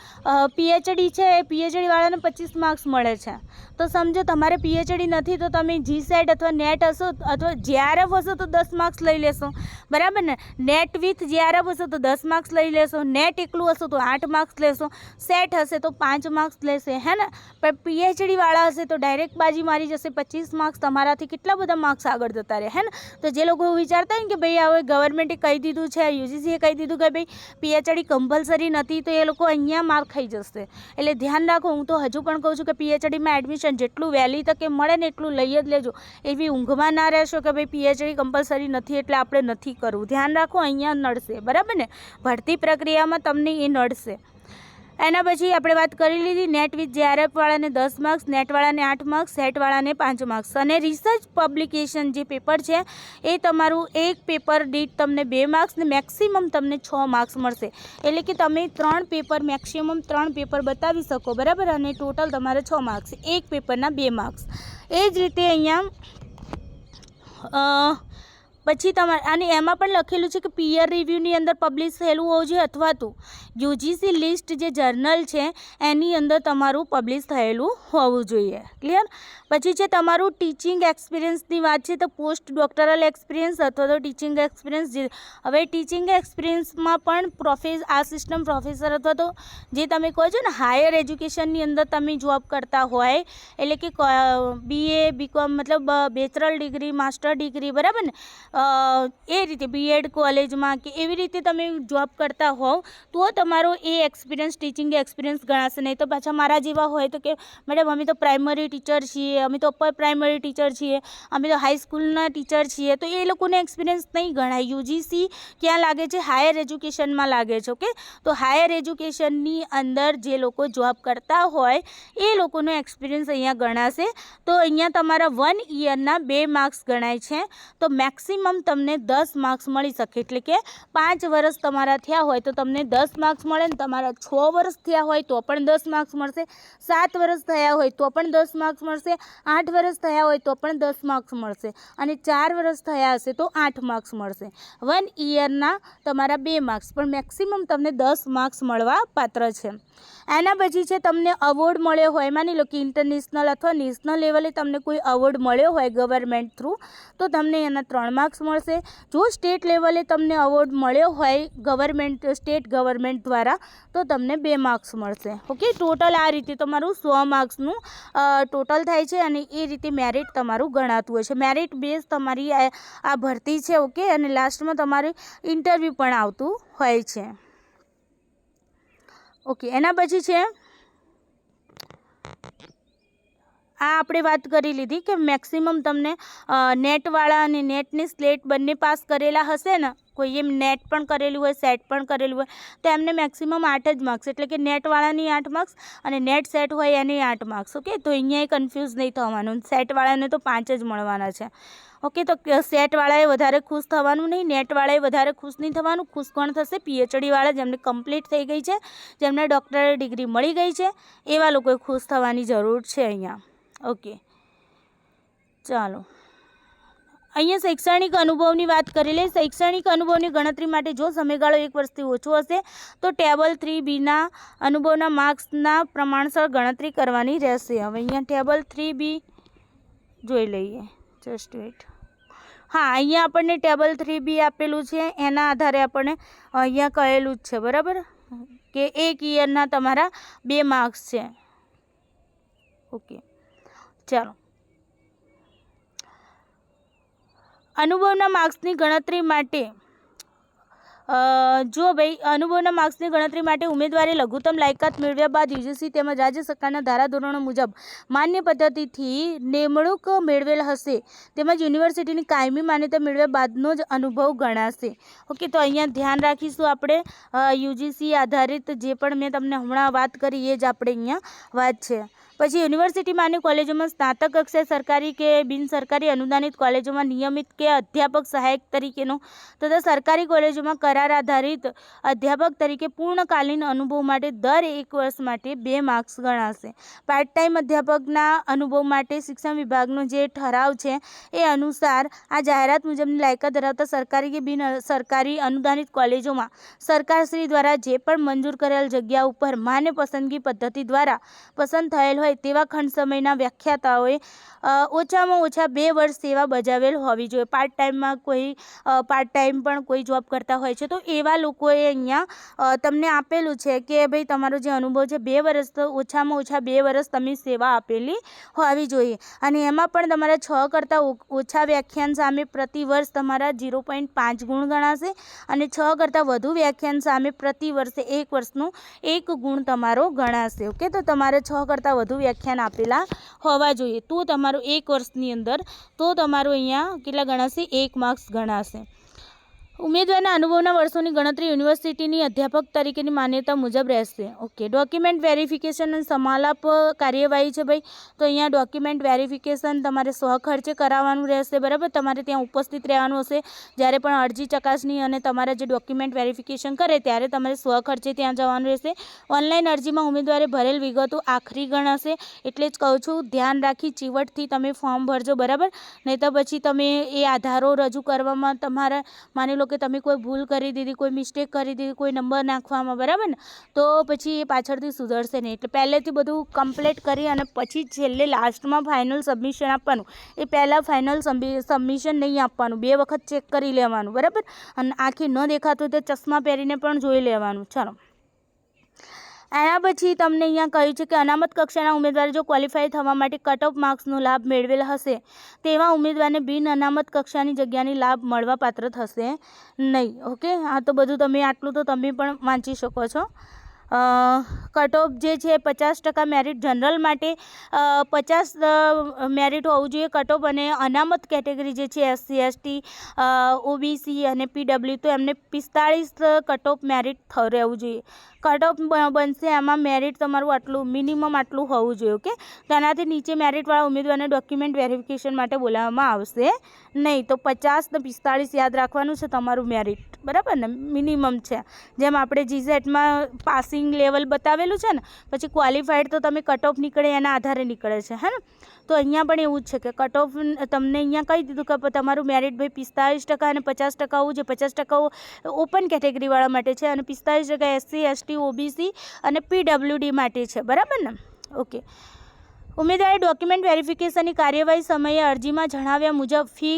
PhD છે એ PhD વાળાને 25 માર્ક્સ મળે છે. તો સમજો તમારે PhD નથી તો તમે GSET અથવા નેટ હશો અથવા JRF હશો તો 10 માર્ક્સ લઈ લેશો, બરાબર ને? નેટ વિથ JRF હશો તો 10 માર્ક્સ લઈ લેશો, નેટ એકલું હશો તો 8 માર્ક્સ લેશો, સેટ હશે તો 5 માર્ક્સ લેશે, હે ને? પણ PhD વાળા હશે તો ડાયરેક્ટ બાજી મારી જશે. 25 માર્ક્સ તમારાથી કેટલા બધા બધા માર્ક્સ આગળ જતા રહે હે ને. તો જે લોકો વિચારતા હોય ને કે ભાઈ હવે ગવર્મેન્ટે કહી દીધું છે, યુજીસીએ કહી દીધું કે ભાઈ પીએચડી કમ્પલસરી નથી, તો એ લોકો અહીંયા માર્ક ખાઈ જશે. એટલે ધ્યાન રાખો. હું તો હજુ પણ કહું છું કે પીએચડીમાં એડમિશન જેટલું વહેલી તકે મળે ને એટલું લઈ જ લેજો. એવી ઊંઘમાં ના રહેશો કે ભાઈ પીએચડી કમ્પલસરી નથી એટલે આપણે નથી કરવું. ધ્યાન રાખો, અહીંયા નડશે, બરાબર ને. ભરતી પ્રક્રિયામાં તમને એ નડશે. એના પછી આપણે વાત કરી લીધી નેટ વિથ જેઆરએફ વાળાને 10 માર્ક્સ, નેટવાળાને 8 માર્ક્સ, સેટવાળાને 5 માર્ક્સ. અને રિસર્ચ પબ્લિકેશન જે પેપર છે એ તમારું એક પેપર દીઠ તમને 2 માર્ક્સ ને મેક્સિમમ તમને 6 માર્ક્સ મળશે. એટલે કે તમે 3 પેપર મેક્સિમમ 3 પેપર બતાવી શકો, બરાબર. અને ટોટલ તમારે 6 માર્ક્સ, એક પેપરના 2 માર્ક્સ. એ જ રીતે અહીંયા પછી તમારે અને એમાં પણ લખેલું છે કે પિયર રિવ્યૂની અંદર પબ્લિશ થયેલું હોવું જોઈએ અથવા તો યુજીસી લિસ્ટ જે જર્નલ છે એની અંદર તમારું પબ્લિશ થયેલું હોવું જોઈએ. ક્લિયર. પછી છે તમારું ટીચિંગ એક્સપિરિયન્સની વાત છે તો પોસ્ટ ડોક્ટરલ એક્સપિરિયન્સ અથવા તો ટીચિંગ એક્સપિરિયન્સ. હવે ટીચિંગ એક્સપિરિયન્સમાં પણ આસિસ્ટન્ટ પ્રોફેસર અથવા તો જે તમે કહો છો ને હાયર એજ્યુકેશનની અંદર તમે જોબ કરતા હોય, એટલે કે BA BCom મતલબ બેચરલ ડિગ્રી, માસ્ટર ડિગ્રી, બરાબર ને. એ રીતે બીએડ કોલેજમાં કે એવી રીતે તમે જોબ કરતા હોવ તો તમારો એ એક્સપિરિયન્સ ટીચિંગ એક્સપિરિયન્સ ગણાશે. નહીં તો પાછા મારા જેવા હોય તો કે મેડમ અમે તો પ્રાઇમરી ટીચર છીએ, અમે તો અપર પ્રાઇમરી ટીચર છીએ, અમે તો હાઈસ્કૂલના ટીચર છીએ, તો એ લોકોને એક્સપિરિયન્સ નહીં ગણાય. યુજીસી ક્યાં લાગે છે? હાયર એજ્યુકેશનમાં લાગે છે. ઓકે. તો હાયર એજ્યુકેશનની અંદર જે લોકો જોબ કરતા હોય એ લોકોનો એક્સપિરિયન્સ અહીંયા ગણાશે. તો અહીંયા તમારા 1 યરના 2 માર્ક્સ ગણાય છે. તો મેક્સિમમ તમને 10 માર્ક્સ મળી શકે. એટલે કે 5 વર્ષ તમારા થયા હોય તો તમને 10 માર્ક્સ મળે ને તમારા 6 વર્ષ થયા હોય તો પણ 10 માર્ક્સ મળશે, 7 વર્ષ થયા હોય તો પણ 10 માર્ક્સ મળશે, 8 વર્ષ થયા હોય તો પણ 10 માર્ક્સ મળશે, અને 4 વર્ષ થયા હશે તો 8 માર્ક્સ મળશે. 1 યરના તમારા 2 માર્ક્સ, પણ મેક્સિમમ તમને 10 માર્ક્સ મળવા પાત્ર છે. એના પછી છે તમને અવોર્ડ મળ્યો હોય, માની લો કે ઇન્ટરનેશનલ અથવા નેશનલ લેવલે તમને કોઈ અવોર્ડ મળ્યો હોય ગવર્મેન્ટ થ્રુ તો તમને એના 3 માર્ક્સ મળશે. જો સ્ટેટ લેવલે તમને અવોર્ડ મળ્યો હોય સ્ટેટ ગવર્મેન્ટ દ્વારા તો તમને 2 માર્ક્સ મળશે. ઓકે. ટોટલ આ રીતે તમારું 100 માર્ક્સનું ટોટલ થાય છે અને એ રીતે મેરિટ તમારું ગણાતું હોય છે. મેરિટ બેઝ તમારી આ ભરતી છે. ઓકે. અને લાસ્ટમાં તમારું ઇન્ટરવ્યૂ પણ આવતું હોય છે. ઓકે. એના પછી છે આ આપણે વાત કરી લીધી કે મેક્સિમમ તમને નેટવાળા અને નેટની સ્લેટ બંને પાસ કરેલા હશે ને, કોઈ એમ નેટ પણ કરેલું હોય, સેટ પણ કરેલું હોય તો એમને મેક્સિમમ 8 જ માર્ક્સ, એટલે કે નેટવાળાની 8 માર્ક્સ અને નેટ સેટ હોય એની 8 માર્ક્સ. ઓકે. તો અહીંયા કન્ફ્યુઝ નહીં થવાનું. સેટવાળાને તો 5 જ મળવાના છે. ઓકે. તો સેટવાળાએ વધારે ખુશ થવાનું નહીં, નેટવાળાએ વધારે ખુશ નહીં થવાનું. ખુશ કોણ થશે? પીએચડીવાળા જેમને કમ્પ્લીટ થઈ ગઈ છે, જેમને ડૉક્ટરેટ ડિગ્રી મળી ગઈ છે, એવા લોકોએ ખુશ થવાની જરૂર છે અહીંયા. ઓકે. ચાલો અહીંયા શૈક્ષણિક અનુભવની વાત કરી લઈએ. શૈક્ષણિક અનુભવની ગણતરી માટે જો સમયગાળો 1 વર્ષથી ઓછો હશે તો ટેબલ 3Bના અનુભવના માર્ક્સના પ્રમાણસર ગણતરી કરવાની રહેશે. હવે અહીંયા ટેબલ 3B જોઈ લઈએ. Just weight. હા, અહીંયા આપણને ટેબલ 3B આપેલું છે, એના આધારે આપણને અહીંયા કહેલું જ છે, બરાબર, કે 1 યરના તમારા 2 માર્ક્સ છે. ઓકે. ચાલો. અનુભવના માર્ક્સની ગણતરી માટે જો ભાઈ અનુભવના માર્ક્સની ગણતરી માટે ઉમેદવારે લઘુત્તમ લાયકાત મેળવ્યા બાદ યુજીસી તેમજ રાજ્ય સરકારના ધારાધોરણો મુજબ માન્ય પદ્ધતિથી નિમણૂક મેળવેલ હશે તેમજ યુનિવર્સિટીની કાયમી માન્યતા મેળવ્યા બાદનો જ અનુભવ ગણાશે. ઓકે. તો અહીંયા ધ્યાન રાખીશું આપણે યુજીસી આધારિત જે પણ મેં તમને હમણાં વાત કરી એ જ આપણે અહીંયા વાત છે. પછી યુનિવર્સિટી માન્ય કોલેજોમાં સ્નાતક કક્ષાએ સરકારી કે બિનસરકારી અનુદાનિત કોલેજોમાં નિયમિત કે અધ્યાપક સહાયક તરીકેનો તથા સરકારી કોલેજોમાં કરાર આધારિત અધ્યાપક તરીકે પૂર્ણકાલીન અનુભવ માટે દર 1 વર્ષ માટે 2 માર્ક્સ ગણાશે. પાર્ટ ટાઈમ અધ્યાપકના અનુભવ માટે શિક્ષણ વિભાગનો જે ઠરાવ છે એ અનુસાર આ જાહેરાત મુજબની લાયકાત ધરાવતા સરકારી કે બિન સરકારી અનુદાનિત કોલેજોમાં સરકારશ્રી દ્વારા જે પણ મંજૂર કરેલ જગ્યા ઉપર માન્ય પસંદગી પદ્ધતિ દ્વારા પસંદ થયેલ હોય હોય તેવા ખંડ સમયના વ્યાખ્યાતાઓએ ઓછામાં ઓછા 2 વર્ષ સેવા બજાવેલ હોવી જોઈએ. પાર્ટ ટાઈમમાં કોઈ પાર્ટ ટાઈમ પણ કોઈ જોબ કરતા હોય છે, તો એવા લોકોએ અહીંયા તમને આપેલું છે કે ભાઈ તમારો જે અનુભવ છે 2 વર્ષ, તો ઓછામાં ઓછા 2 વર્ષ તમે સેવા આપેલી હોવી જોઈએ. અને એમાં પણ તમારા 6 કરતાં ઓછા વ્યાખ્યાન સામે પ્રતિ વર્ષ તમારા 0.5 ગુણ ગણાશે અને 6 કરતાં વધુ વ્યાખ્યાન સામે પ્રતિ વર્ષે 1 વર્ષનું 1 ગુણ તમારો ગણાશે. ઓકે, તો તમારે 6 કરતાં વધુ વ્યાખ્યાન આપેલા હોવા જોઈએ, તો તમારું 1 વર્ષની અંદર તો તમારું અહીંયા કેટલા ગણાશે? 1 માર્ક્સ ગણાશે. ઉમેદવારના અનુભવના વર્ષોની ગણતરી યુનિવર્સિટીની અધ્યાપક તરીકેની માન્યતા મુજબ રહેશે. ઓકે, ડોક્યુમેન્ટ વેરિફિકેશન અને સમાલાપ કાર્યવાહી છે ભાઈ. તો અહીંયા ડોક્યુમેન્ટ વેરિફિકેશન તમારે સ્વખર્ચે કરાવવાનું રહેશે, બરાબર. તમારે ત્યાં ઉપસ્થિત રહેવાનું હશે જ્યારે પણ અરજી ચકાસણી અને તમારા જે ડોક્યુમેન્ટ વેરિફિકેશન કરે ત્યારે તમારે સ્વખર્ચે ત્યાં જવાનું રહેશે. ઓનલાઈન અરજીમાં ઉમેદવારે ભરેલ વિગતો આખરી ગણાશે, એટલે જ કહું છું ધ્યાન રાખી ચીવટથી તમે ફોર્મ ભરજો, બરાબર. નહીં તો પછી તમે એ આધારો રજૂ કરવામાં તમારા માની લો કે તમે કોઈ ભૂલ કરી દીધી, કોઈ મિસ્ટેક કરી દીધી, કોઈ નંબર નાખવામાં, બરાબર ને, તો પછી એ પાછળથી સુધરશે નહીં. એટલે પહેલેથી બધું કમ્પ્લીટ કરી અને પછી છેલ્લે લાસ્ટમાં ફાઇનલ સબમિશન આપવાનું. એ પહેલાં ફાઇનલ સબમિશન નહીં આપવાનું, 2 વખત ચેક કરી લેવાનું, બરાબર. અને આંખી ન દેખાતું તો ચશ્મા પહેરીને પણ જોઈ લેવાનું. ચાલો, એના પછી તમને અહીંયા કહ્યું છે કે અનામત કક્ષાના ઉમેદવારે જો ક્વોલિફાય થવા માટે કટ ઓફ માર્ક્સનો લાભ મેળવેલ હશે તેવા ઉમેદવારને બિન અનામત કક્ષાની જગ્યાની લાભ મળવાપાત્ર થશે નહીં. ઓકે, આ તો બધું તમે આટલું તો તમે પણ વાંચી શકો છો. કટ ઓફ જે છે 50% મેરિટ જનરલ માટે 50 મેરિટ હોવું જોઈએ કટ ઓફ, અને અનામત કેટેગરી જે છે SC ST OBC અને PW તો એમને 45 કટ ઓફ મેરિટ રહેવું જોઈએ. કટ ઓફ બનશે એમાં મેરિટ તમારું આટલું મિનિમમ આટલું હોવું જોઈએ. ઓકે, તેનાથી નીચે મેરિટવાળા ઉમેદવારને ડોક્યુમેન્ટ વેરિફિકેશન માટે બોલાવવામાં આવશે નહીં. તો 50 ને 45 યાદ રાખવાનું છે તમારું મેરિટ, બરાબર ને, મિનિમમ છે. જેમ આપણે GSETમાં પાસિંગ લેવલ બતાવેલું છે ને, પછી ક્વોલિફાઈડ તો તમે કટ ઓફ નીકળે એના આધારે નીકળે છે, હે ને. તો અહીંયા પણ એવું જ છે કે કટ ઓફ તમને અહીંયા કહી દીધું કે તમારું મેરિટ ભાઈ 45% અને 50% હોવું જોઈએ. 50% ઓપન કેટેગરીવાળા માટે છે અને 45% SC ST OBC અને PWD માટે છે, બરાબર ને. ઓકે, ઉમેદવારે ડોક્યુમેન્ટ વેરિફિકેશનની કાર્યવાહી સમયે અરજીમાં જણાવ્યા મુજબ ફી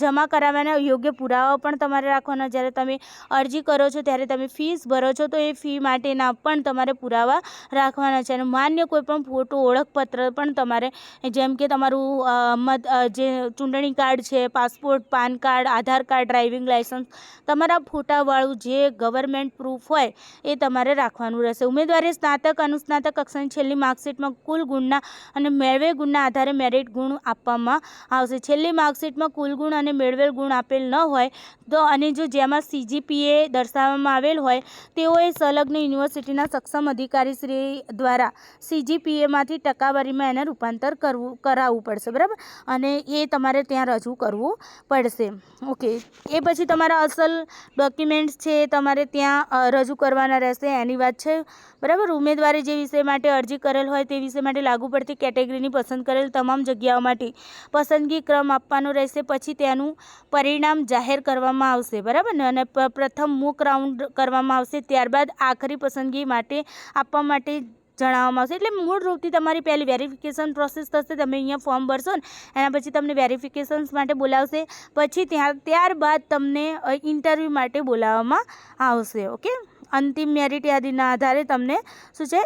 જમા કરાવવાના યોગ્ય પુરાવા પણ તમારે રાખવાના. જ્યારે તમે અરજી કરો છો ત્યારે તમે ફીસ ભરો છો તો એ ફી માટેના પણ તમારે પુરાવા રાખવાના છે. અને માન્ય કોઈપણ ફોટો ઓળખપત્ર પણ તમારે, જેમ કે તમારું જે ચૂંટણી કાર્ડ છે, પાસપોર્ટ, પાન કાર્ડ, આધાર કાર્ડ, ડ્રાઇવિંગ લાઇસન્સ, તમારા ફોટાવાળું જે ગવર્મેન્ટ પ્રૂફ હોય એ તમારે રાખવાનું રહેશે. ઉમેદવારે સ્નાતક અનુસ્નાતક કક્ષાની છેલ્લી માર્કશીટમાં કુલ ગુણના અને મેળવેલ ગુણના આધારે મેરિટ ગુણ આપવામાં આવશે. છેલ્લી માર્કશીટમાં કુલ ગુણ અને મેળવેલ ગુણ આપેલ ન હોય તો, અને જો જેમાં CGPA દર્શાવવામાં આવેલ હોય, તેઓએ સંલગ્ન યુનિવર્સિટીના સક્ષમ અધિકારીશ્રી દ્વારા CGPAમાંથી ટકાવારીમાં એને રૂપાંતર કરાવવું પડશે, બરાબર. અને એ તમારે ત્યાં રજૂ કરવું પડશે. ઓકે, એ પછી તમારા અસલ ડોક્યુમેન્ટ્સ છે તમારે ત્યાં રજૂ કરવાના રહેશે, એની વાત છે, બરાબર. ઉમેદવારે જે વિષય માટે અરજી કરેલ હોય તે વિષય માટે લાગુ પડતી કેટેગરીની પસંદ કરેલ તમામ જગ્યાઓ માટે પસંદગી ક્રમ આપવાનો રહેશે. પછી તેનું પરિણામ જાહેર કરવામાં આવશે, બરાબર ને. અને પ્રથમ મૂક રાઉન્ડ કરવામાં આવશે, ત્યારબાદ આખરી પસંદગી માટે આપવા માટે જણાવવામાં આવશે. એટલે મૂળ રૂપથી તમારી પહેલી વેરિફિકેશન પ્રોસેસ થશે. તમે અહીંયા ફોર્મ ભરશો ને એના પછી તમને વેરિફિકેશન્સ માટે બોલાવશે, પછી ત્યારબાદ તમને ઇન્ટરવ્યૂ માટે બોલાવવામાં આવશે. ઓકે, અંતિમ મેરિટ યાદીના આધારે તમને શું છે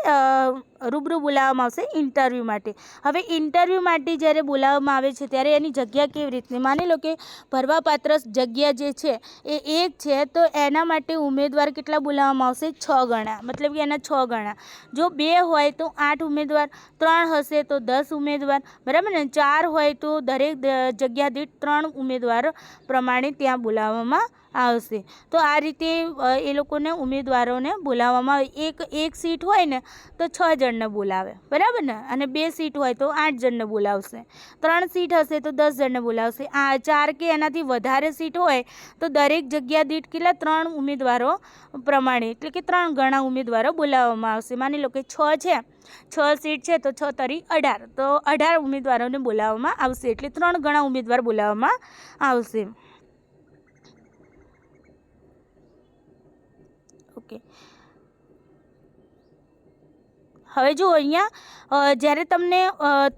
રૂબરૂ બોલાવવામાં આવશે ઇન્ટરવ્યૂ માટે. હવે ઇન્ટરવ્યૂ માટે જ્યારે બોલાવવામાં આવે છે ત્યારે એની જગ્યા કેવી રીતની, માની લો કે ભરવાપાત્ર જગ્યા જે છે એ 1 છે, તો એના માટે ઉમેદવાર કેટલા બોલાવવામાં આવશે? 6 ગણા, મતલબ કે એના 6 ગણા. જો 2 હોય તો 8 ઉમેદવાર, 3 હશે તો 10 ઉમેદવાર, બરાબર ને. 4 હોય તો દરેક જગ્યા દીઠ 3 ઉમેદવાર પ્રમાણે ત્યાં બોલાવવામાં આવશે. તો આ રીતે એ લોકોને ઉમેદવારોને બોલાવવામાં આવે. એક સીટ હોય ને તો 6 જણને બોલાવે, બરાબર ને. અને 2 સીટ હોય તો 8 જણને બોલાવશે. 3 સીટ હશે તો 10 જણને બોલાવશે. 4 કે એનાથી વધારે સીટ હોય તો દરેક જગ્યા દીઠ કેટલા? 3 ઉમેદવારો પ્રમાણે, એટલે કે 3 ગણા ઉમેદવારો બોલાવવામાં આવશે. માની લો કે 6 છે, 6 સીટ છે તો 6 તરી 18, તો 18 ઉમેદવારોને બોલાવવામાં આવશે. એટલે 3 ગણા ઉમેદવાર બોલાવવામાં આવશે. ઓકે, હવે જો અહીંયા જ્યારે તમને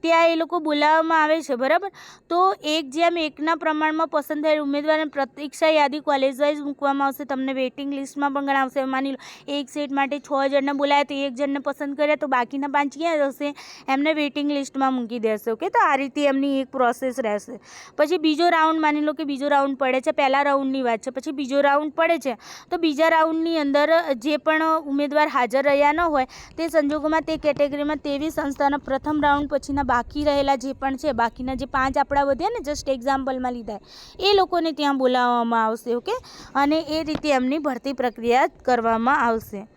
ત્યાં એ લોકો બોલાવવામાં આવે છે, બરાબર, તો 1:1 પ્રમાણમાં પસંદ થયેલ ઉમેદવારને પ્રતીક્ષા યાદી કોલેજ વાઇઝ મૂકવામાં આવશે. તમને વેઇટિંગ લિસ્ટમાં પણ ગણાવશે. માની લો એક સીટ માટે 6 જણને બોલાયા તો 1 જણને પસંદ કર્યા તો બાકીના 5 ક્યાં જશે? એમને વેઇટિંગ લિસ્ટમાં મૂકી દેશે. ઓકે, તો આ રીતે એમની એક પ્રોસેસ રહેશે. પછી બીજો રાઉન્ડ, માની લો કે બીજો રાઉન્ડ પડે છે, પહેલા રાઉન્ડની વાત છે, પછી બીજો રાઉન્ડ પડે છે, તો બીજા રાઉન્ડની અંદર જે પણ ઉમેદવાર હાજર રહ્યા ન હોય તે સંજોગોમાં તે કેટેગરીમાં તેવી સંસ્થાના પ્રથમ રાઉન્ડ પછીના બાકી રહેલા જે પણ છે, બાકીના જે 5 આપણા વધ્યા ને, જસ્ટ એક્ઝામ્પલમાં લીધા, એ લોકોને ત્યાં બોલાવવામાં આવશે. ઓકે, અને એ રીતે એમની ભરતી પ્રક્રિયા કરવામાં આવશે.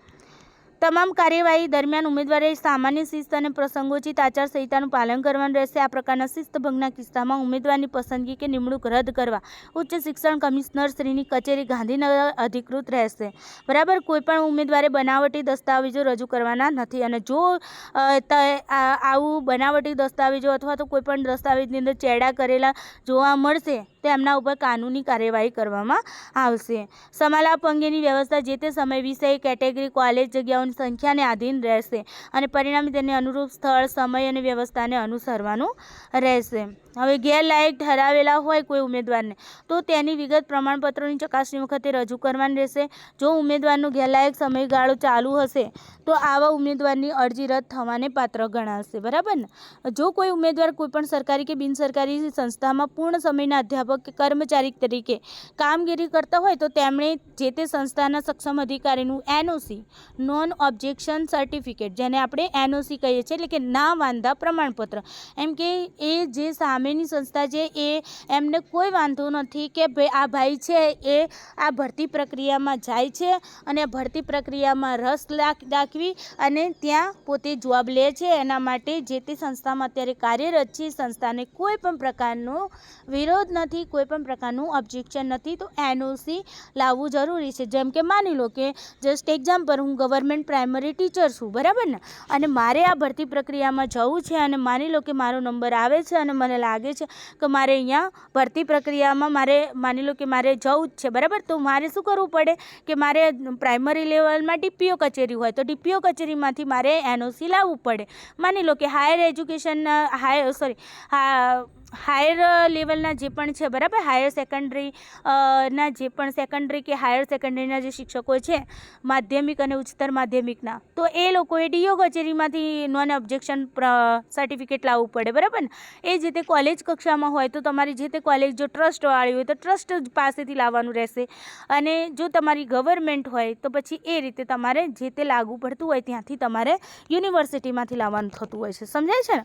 તમામ કાર્યવાહી દરમિયાન ઉમેદવારે સામાન્ય શિસ્ત અને પ્રસંગોચિત આચારસંહિતાનું પાલન કરવાનું રહેશે. આ પ્રકારના શિસ્તભંગના કિસ્સામાં ઉમેદવારની પસંદગી કે નિમણૂક રદ કરવા ઉચ્ચ શિક્ષણ કમિશનર શ્રીની કચેરી ગાંધીનગર અધિકૃત રહેશે. બરાબર, કોઈપણ ઉમેદવારે બનાવટી દસ્તાવેજો રજૂ કરવાના નથી, અને જો આવું બનાવટી દસ્તાવેજો અથવા તો કોઈપણ દસ્તાવેજની અંદર ચેડા કરેલા જોવા મળશે તો એમના ઉપર કાનૂની કાર્યવાહી કરવામાં આવશે. સમાલાપ અંગેની વ્યવસ્થા જે તે સમય, વિષય, કેટેગરી, કોલેજ, જગ્યાઓની સંખ્યાને આધીન રહેશે અને પરિણામે તેને અનુરૂપ સ્થળ, સમય અને વ્યવસ્થાને અનુસરવાનું રહેશે. હવે ગેરલાયક ઠરાવેલા હોય કોઈ ઉમેદવારને તો તેની વિગત પ્રમાણપત્રોની ચકાસણી વખતે રજૂ કરવાની રહેશે. જો ઉમેદવારનો ગેરલાયક સમયગાળો ચાલુ હશે તો આવા ઉમેદવારની અરજી રદ થવાને પાત્ર ગણાશે. બરાબર ને? જો કોઈ ઉમેદવાર કોઈપણ સરકારી કે બિનસરકારી સંસ્થામાં પૂર્ણ સમયના અધ્યાપક કે કર્મચારી તરીકે કામગીરી કરતા હોય તો તેમણે જે તે સંસ્થાના સક્ષમ અધિકારીનું NOC, નોન ઓબ્જેક્શન સર્ટિફિકેટ, જેને આપણે NOC કહીએ છીએ, એટલે કે ના વાંધા પ્રમાણપત્ર, એમ કે એ જે સામેની સંસ્થા છે એ એમને કોઈ વાંધો નથી કે ભાઈ આ ભાઈ છે એ આ ભરતી પ્રક્રિયામાં જાય છે અને ભરતી પ્રક્રિયામાં રસ દાખવી અને ત્યાં પોતે જોબ લે છે, એના માટે જે તે સંસ્થામાં અત્યારે કાર્યરત છે સંસ્થાને કોઈ પણ પ્રકારનો વિરોધ નથી, કોઈ પણ પ્રકારનું ઓબ્જેક્શન નથી, તો NOC લાવવું જરૂરી છે. જેમ કે માની લો કે જસ્ટ એક્ઝામ્પલ, હું ગવર્મેન્ટ પ્રાઇમરી ટીચર છું, બરાબર ને, અને મારે આ ભરતી પ્રક્રિયામાં જવું છે અને માની લો કે મારો નંબર આવે છે અને મને લાગે છે કે મારે અહીંયા ભરતી પ્રક્રિયામાં માની લો કે મારે જવું જ છે, બરાબર, તો મારે શું કરવું પડે કે મારે પ્રાઇમરી લેવલમાં DPO કચેરી હોય તો DPO કચેરીમાંથી મારે NOC લાવવું પડે. માની લો કે હાયર એજ્યુકેશન હાયર લેવલના જે પણ છે, બરાબર, હાયર સેકન્ડરી ના જે પણ સેકન્ડરી કે હાયર સેકન્ડરીના જે શિક્ષકો છે માધ્યમિક અને ઉચ્ચતર માધ્યમિકના, તો એ લોકોએ DO કચેરીમાંથી નોન ઓબ્જેક્શન સર્ટિફિકેટ લાવવું પડે. બરાબર ને? એ જે તે કોલેજ કક્ષામાં હોય તો તમારી જે તે કોલેજ જો ટ્રસ્ટવાળી હોય તો ટ્રસ્ટ પાસેથી લાવવાનું રહેશે, અને જો તમારી ગવર્મેન્ટ હોય તો પછી એ રીતે તમારે જે તે લાગુ પડતું હોય ત્યાંથી તમારે યુનિવર્સિટીમાંથી લાવવાનું થતું હોય છે. સમજાય છે ને?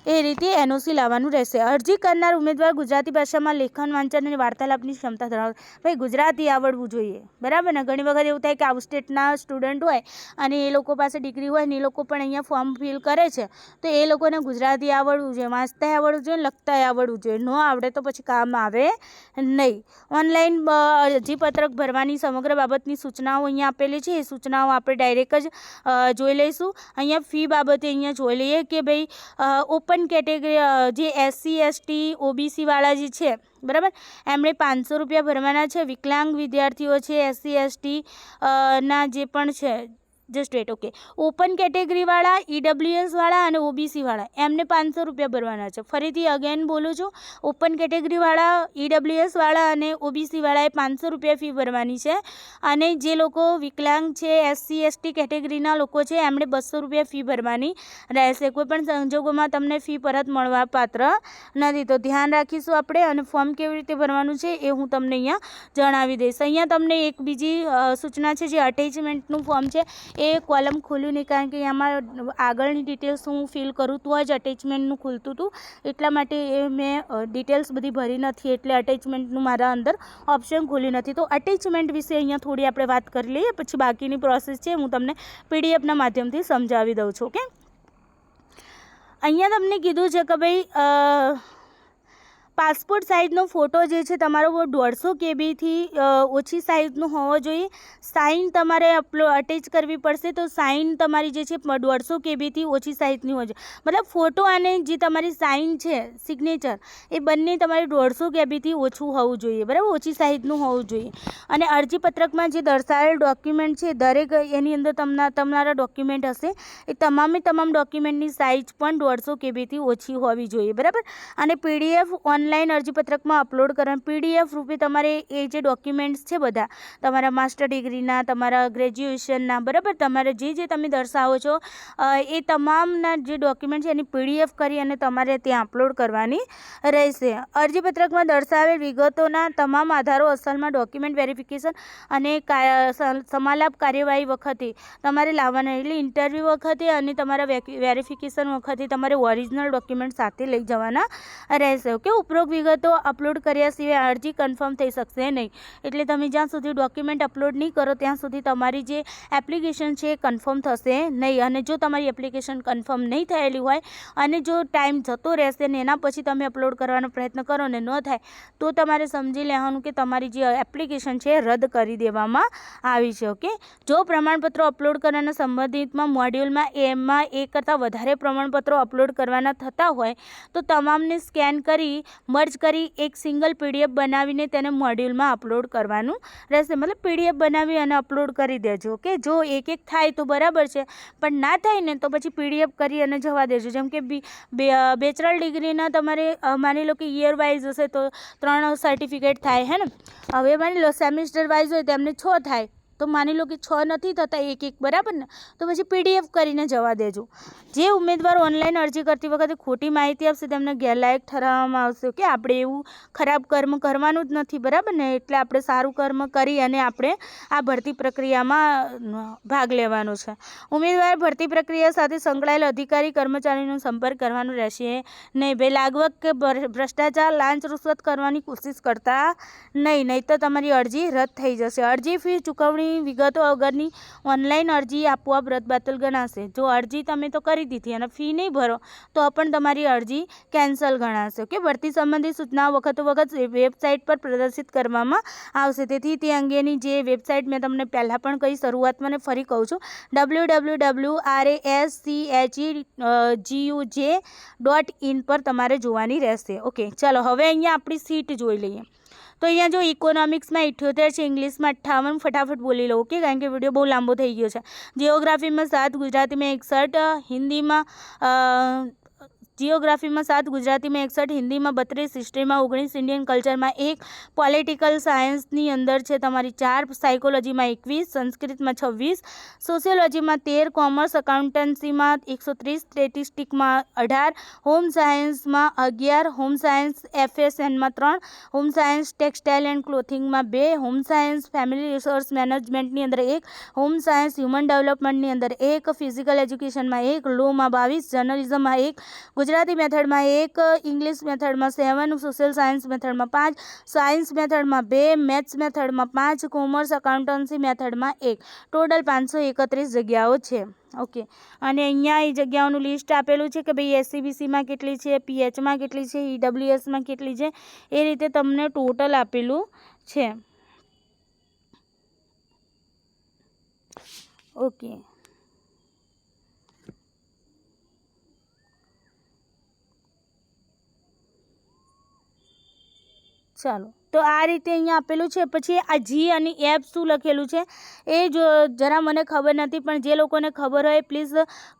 એ રીતે NOC લાવવાનું રહેશે. અરજી કરનાર ઉમેદવાર ગુજરાતી ભાષામાં લેખન, વાંચન અને વાર્તાલાપની ક્ષમતા ધરાવે. ભાઈ ગુજરાતી આવડવું જોઈએ, બરાબર ને? ઘણી વખત એવું થાય કે આઉટ સ્ટેટના સ્ટુડન્ટ હોય અને એ લોકો પાસે ડિગ્રી હોય ને એ લોકો પણ અહીંયા ફોર્મ ફિલ કરે છે તો એ લોકોને ગુજરાતી આવડવું જોઈએ, વાંચતા આવડવું જોઈએ, લખતા આવડવું જોઈએ. ન આવડે તો પછી કામ આવે નહીં. ઓનલાઈન અરજીપત્રક ભરવાની સમગ્ર બાબતની સૂચનાઓ અહીંયા આપેલી છે. એ સૂચનાઓ આપણે ડાયરેક્ટ જ જોઈ લઈશું. અહીંયા ફી બાબતે અહીંયા જોઈ લઈએ કે ભાઈ ઓપન કેટેગરી જે SC ST OBC વાળા જે છે, બરાબર, એમણે 500 રૂપિયા ભરવાના છે. વિકલાંગ વિદ્યાર્થીઓ છે, SC ST ના જે પણ છે, જસ્ટ વેટ, ઓકે, ઓપન કેટેગરીવાળા, EWS વાળા અને OBC વાળા એમને 500 રૂપિયા ભરવાના છે. ફરીથી અગેન બોલું છું, ઓપન કેટેગરીવાળા, EWS વાળા અને OBC વાળાએ 500 રૂપિયા ફી ભરવાની છે, અને જે લોકો વિકલાંગ છે, SC ST કેટેગરીના લોકો છે એમણે 200 રૂપિયા ફી ભરવાની રહેશે. કોઈપણ સંજોગોમાં તમને ફી પરત મળવા પાત્ર નથી, તો ધ્યાન રાખીશું આપણે. અને ફોર્મ કેવી રીતે ભરવાનું છે એ હું તમને અહીંયા જણાવી દઈશ. અહીંયા તમને એક બીજી સૂચના છે, જે અટેચમેન્ટનું ફોર્મ છે એ કોલમ ખોલ્યું નહીં, કારણ કે એમાં આગળની ડિટેલ્સ હું ફિલ કરું તો જ અટેચમેન્ટનું ખુલતું હતું, એટલા માટે એ મેં ડિટેલ્સ બધી ભરી નથી, એટલે અટેચમેન્ટનું મારા અંદર ઓપ્શન ખોલ્યું નથી. તો અટેચમેન્ટ વિશે અહીંયા થોડી આપણે વાત કરી લઈએ, પછી બાકીની પ્રોસેસ છે હું તમને PDFના માધ્યમથી સમજાવી દઉં છું. ઓકે, અહીંયા તમને કીધું છે કે ભાઈ પાસપોર્ટ સાઇઝનો ફોટો જે છે તમારો 150 કેબીથી ઓછી સાઇઝનો હોવો જોઈએ. સાઇન તમારે અટેચ કરવી પડશે, તો સાઇન તમારી જે છે 150 કેબીથી ઓછી સાઇઝની હોવી જોઈએ. મતલબ ફોટો અને જે તમારી સાઇન છે સિગ્નેચર એ બંને તમારે 150 કેબીથી ઓછું હોવું જોઈએ, બરાબર, ઓછી સાઇઝનું હોવું જોઈએ. અને અરજીપત્રકમાં જે દર્શાવેલ ડોક્યુમેન્ટ છે દરેક એની અંદર તમારા ડોક્યુમેન્ટ હશે એ તમામ ડોક્યુમેન્ટની સાઇઝ પણ 150 કેબીથી ઓછી હોવી જોઈએ, બરાબર. અને પીડીએફ ઓનલાઈન અરજીપત્રકમાં અપલોડ કરવાનું, પીડીએફ રૂપે તમારે એ જે ડોક્યુમેન્ટ્સ છે બધા તમારા માસ્ટર ડિગ્રીના, તમારા ગ્રેજ્યુએશનના, બરાબર, તમારે જે તમે દર્શાવો છો એ તમામના જે ડોક્યુમેન્ટ છે એની પીડીએફ કરી અને તમારે ત્યાં અપલોડ કરવાની રહેશે. અરજીપત્રકમાં દર્શાવેલ વિગતોના તમામ આધારો અસલમાં ડોક્યુમેન્ટ વેરિફિકેશન અને સમાલાપ કાર્યવાહી વખતે તમારે લાવવાના, એટલે ઇન્ટરવ્યૂ વખતે અને તમારા વેરિફિકેશન વખતે તમારે ઓરિજિનલ ડોક્યુમેન્ટ સાથે લઈ જવાના રહેશે. ઓકે, ઉપરોક્ત વિગતો અપલોડ કર્યા સિવાય અરજી કન્ફર્મ થઈ શકશે નહીં. એટલે તમે જ્યાં સુધી ડોક્યુમેન્ટ અપલોડ નહીં કરો ત્યાં સુધી તમારી જે એપ્લિકેશન છે એ કન્ફર્મ થશે નહીં. અને જો તમારી એપ્લિકેશન કન્ફર્મ નહીં થયેલી હોય અને જો ટાઈમ જતો રહેશે ને એના પછી તમે અપલોડ કરવાનો પ્રયત્ન કરો ને ન થાય તો તમારે સમજી લેવાનું કે તમારી જે એપ્લિકેશન છે એ રદ કરી દેવામાં આવી છે. ઓકે, જો પ્રમાણપત્રો અપલોડ કરવાના સંબંધિતમાં મોડ્યુલમાં એમાં એક કરતાં વધારે પ્રમાણપત્રો અપલોડ કરવાના થતા હોય તો તમામને સ્કેન કરી મર્જ કરી એક સિંગલ પીડીએફ બનાવીને તેને મોડ્યુલમાં અપલોડ કરવાનું રહેશે. મતલબ પીડીએફ બનાવી અને અપલોડ કરી દેજો. ઓકે, જો એક થાય તો બરાબર છે, પણ ના થાય ને તો પછી પીડીએફ કરી અને જવા દેજો. જેમ કે બેચરલ ડિગ્રીના તમારે માની લો કે યર વાઇઝ હશે તો 3 સર્ટિફિકેટ થાય, હે ને. હવે માની લો સેમિસ્ટર વાઇઝ હોય તો એમને 6 થાય, તો માની લો કે 6 નથી થતા, એક બરાબર ને, તો પછી પીડીએફ કરીને જવા દેજો. જે ઉમેદવાર ઓનલાઈન અરજી કરતી વખતે ખોટી માહિતી આપશે તેમને ગેરલાયક ઠરાવવામાં આવશે. કે આપણે એવું ખરાબ કર્મ કરવાનું જ નથી, બરાબર ને, એટલે આપણે સારું કર્મ કરી અને આપણે આ ભરતી પ્રક્રિયામાં ભાગ લેવાનો છે. ઉમેદવાર ભરતી પ્રક્રિયા સાથે સંકળાયેલ અધિકારી કર્મચારીનો સંપર્ક કરવાનો રહેશે નહીં. ભાઈ લાગવગ કે ભ્રષ્ટાચાર, લાંચ રૂશ્વત કરવાની કોશિશ કરતા નહીં તો તમારી અરજી રદ થઈ જશે. અરજી ફી ચૂકવણી વિગતો વગરની ઓનલાઈન અરજી આપોઆપ રદબાતલ ગણાશે. જો અરજી તમે તો કરી દીધી અને ફી નહીં ભરો તો પણ તમારી અરજી કેન્સલ ગણાશે. ઓકે, ભરતી સંબંધિત સૂચનાઓ વખત વેબસાઇટ પર પ્રદર્શિત કરવામાં આવશે. તેથી તે અંગેની જે વેબસાઇટ મેં તમને પહેલાં પણ કહી, શરૂઆતમાં ને ફરી કહું છું, www.raschuj.in પર તમારે જોવાની રહેશે. ઓકે, ચાલો હવે અહીંયા આપણી સીટ જોઈ લઈએ. તો અહીંયા જો ઇકોનોમિક્સમાં 78 છે, ઇંગ્લિશમાં 58, ફટાફટ બોલી લો. ઓકે, કારણ કે વિડીયો બહુ લાંબો થઈ ગયો છે. જીઓગ્રાફીમાં 7, ગુજરાતીમાં 61, હિન્દીમાં જીઓગ્રાફીમાં 7, ગુજરાતીમાં 61, હિન્દીમાં 32, હિસ્ટ્રીમાં 19, ઇન્ડિયન કલ્ચરમાં 1, પોલિટિકલ સાયન્સની અંદર છે તમારી 4, સાયકોલોજીમાં 21, સંસ્કૃતમાં 26, સોશિયોલોજીમાં 13, કોમર્સ એકાઉન્ટન્સીમાં 130, સ્ટેટિસ્ટિકમાં 18, હોમ સાયન્સમાં 11, હોમ સાયન્સ FSNમાં 3, હોમ સાયન્સ ટેક્સટાઇલ એન્ડ ક્લોથિંગમાં 2, હોમ સાયન્સ ફેમિલી રિસોર્સ મેનેજમેન્ટની અંદર 1, હોમ સાયન્સ હ્યુમન ડેવલપમેન્ટની અંદર 1, ફિઝિકલ એજ્યુકેશનમાં 1, લોમાં 22, જર્નલિઝમમાં 1, ગુજરાતી મેથડમાં 1, ઇંગ્લિશ મેથડમાં 7, સોશિયલ સાયન્સ મેથડમાં 5, સાયન્સ મેથડમાં 2, મેથ્સ મેથડમાં 5, કોમર્સ એકાઉન્ટન્સી મેથડમાં 1, ટોટલ 531 જગ્યાઓ છે. ઓકે, અને અહીંયા એ જગ્યાઓનું લિસ્ટ આપેલું છે કે ભાઈ SCBCમાં કેટલી છે, PHમાં કેટલી છે, EWSમાં કેટલી છે, એ રીતે તમને ટોટલ આપેલું છે. ઓકે, ચાલો, તો આ રીતે અહીંયા આપેલું છે. પછી આ જી અને એફ શું લખેલું છે એ જો જરા મને ખબર નથી, પણ જે લોકોને ખબર હોય પ્લીઝ